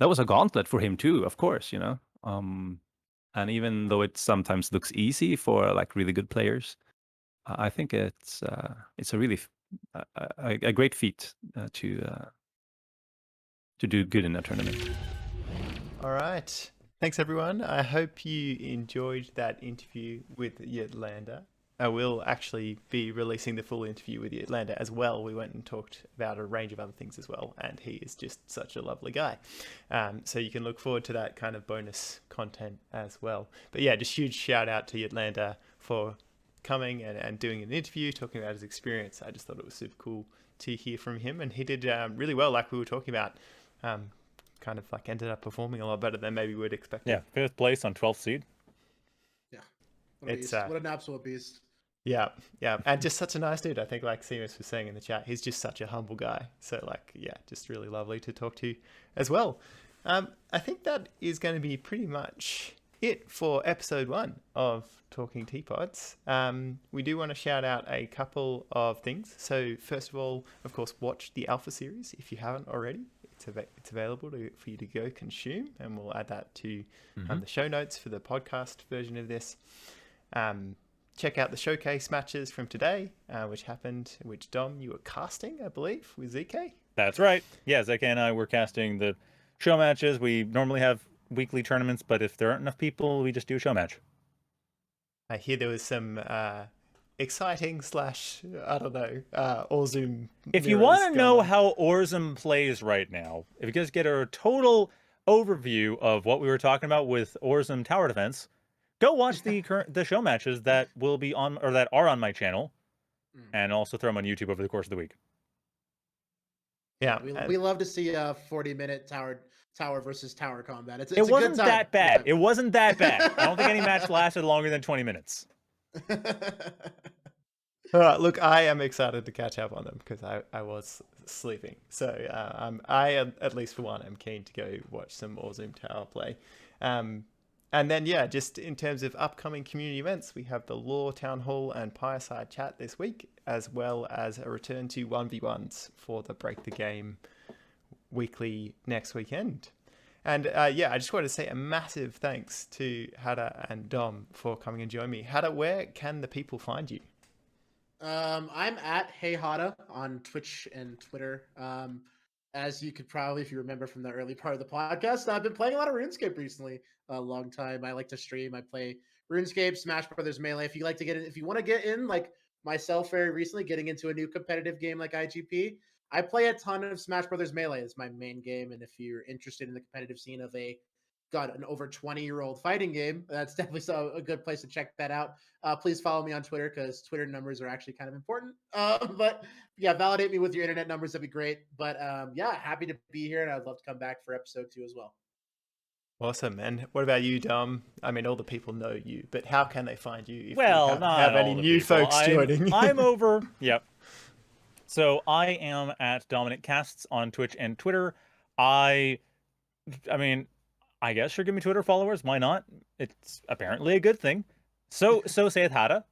a gauntlet for him too, of course, and even though it sometimes looks easy for like really good players, I think it's a really a great feat to do good in a tournament.
All right. Thanks, everyone. I hope you enjoyed that interview with Ytlander. I will actually be releasing the full interview with Ytlander as well. We went and talked about a range of other things as well, and he is just such a lovely guy. So you can look forward to that kind of bonus content as well. But yeah, just huge shout out to Ytlander for coming and doing an interview, talking about his experience. I just thought it was super cool to hear from him, and he did really well, like we were talking about. Kind of like ended up performing a lot better than maybe we'd expect.
Yeah, 5th place on 12th seed.
Yeah, what an absolute beast.
Yeah, and just such a nice dude. I think, like Seamus was saying in the chat, he's just such a humble guy. So, like, yeah, just really lovely to talk to as well. I think that is going to be pretty much it for episode 1 of Talking Teapots. We do want to shout out a couple of things. So, first of all, of course, watch the Alpha series if you haven't already. It's available for you to go consume, and we'll add that to the show notes for the podcast version of this. Check out the showcase matches from today, which Dom, you were casting, I believe, with ZK.
That's right. Yeah, ZK and I were casting the show matches. We normally have weekly tournaments, but if there aren't enough people, we just do a show match.
I hear there was some exciting / I don't know, Orzum.
If you want to know how Orzum plays right now, if you guys get a total overview of what we were talking about with Orzum tower defense, go watch the show matches that will be on, or that are on my channel, and also throw them on YouTube over the course of the week.
Yeah,
we love to see a 40-minute tower versus tower combat.
It wasn't that bad. It wasn't that bad. I don't think any match lasted longer than 20 minutes.
Look, I am excited to catch up on them because I was sleeping. So I am, at least for one, am keen to go watch some Orzum Tower play. And then, yeah, just in terms of upcoming community events, we have the Law Town Hall and Pyreside chat this week, as well as a return to 1v1s for the Break the Game weekly next weekend. And yeah, I just wanted to say a massive thanks to Hada and Dom for coming and joining me. Hada, where can the people find you?
I'm at Hey Hada on Twitch and Twitter. as you could probably, if you remember from the early part of the podcast, I've been playing a lot of RuneScape recently. A long time. I like to stream. I play RuneScape, Smash Brothers Melee. If you like to get in, if you want to get in, like myself, very recently getting into a new competitive game like IGP, I play a ton of Smash Brothers Melee. It's my main game, and if you're interested in the competitive scene of an over 20-year-old fighting game, that's definitely a good place to check that out. Please follow me on Twitter because Twitter numbers are actually kind of important. But yeah, validate me with your internet numbers. That'd be great. But yeah, happy to be here, and I'd love to come back for episode 2 as well.
Awesome. And what about you, Dom? I mean, all the people know you, but how can they find you if
Well,
we
not
have any
all the
new
people.
folks joining?
I'm over. Yep. So I am at Dominic Casts on Twitch and Twitter. I mean, I guess you're giving me Twitter followers. Why not? It's apparently a good thing. So saith Hada.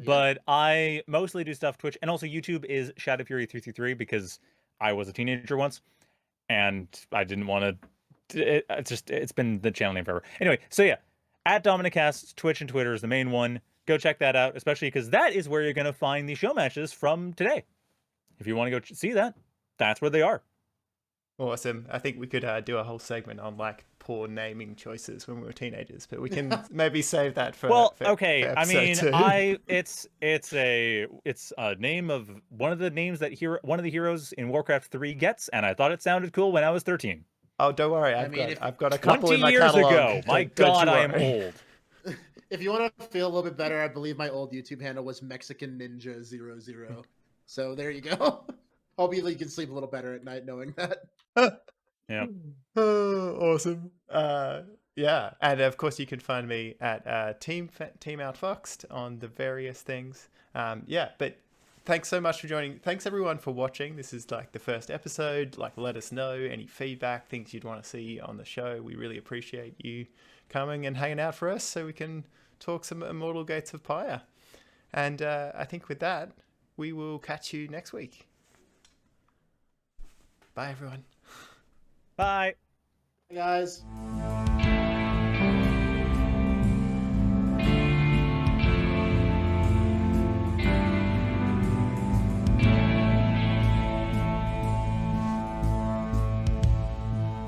But I mostly do stuff Twitch, and also YouTube is Shadow Fury 333 because I was a teenager once, and I didn't want to. It's been the channel name forever. Anyway, so yeah, at Dominic Casts, Twitch and Twitter is the main one. Go check that out, especially because that is where you're gonna find the show matches from today. If you want to go see that, that's where they are.
Awesome. I think we could do a whole segment on like poor naming choices when we were teenagers, but we can maybe save that for.
Okay.
For
I mean,
2.
it's a name of one of the names that one of the heroes in Warcraft 3 gets, and I thought it sounded cool when I was 13.
Oh, don't worry. I've got a couple
20
in my
years
catalog.
ago. My God, I am old.
If you want to feel a little bit better, I believe my old YouTube handle was Mexican Ninja 00. So there you go. Hopefully you can sleep a little better at night knowing that.
Yeah.
Oh, awesome. Yeah, and of course you can find me at Team Outfoxed on the various things. Yeah, but thanks so much for joining. Thanks everyone for watching. This is like the first episode. Like, let us know any feedback, things you'd want to see on the show. We really appreciate you coming and hanging out for us so we can talk some Immortal Gates of Pyre. And I think with that, we will catch you next week. Bye, everyone.
Bye.
Hey guys.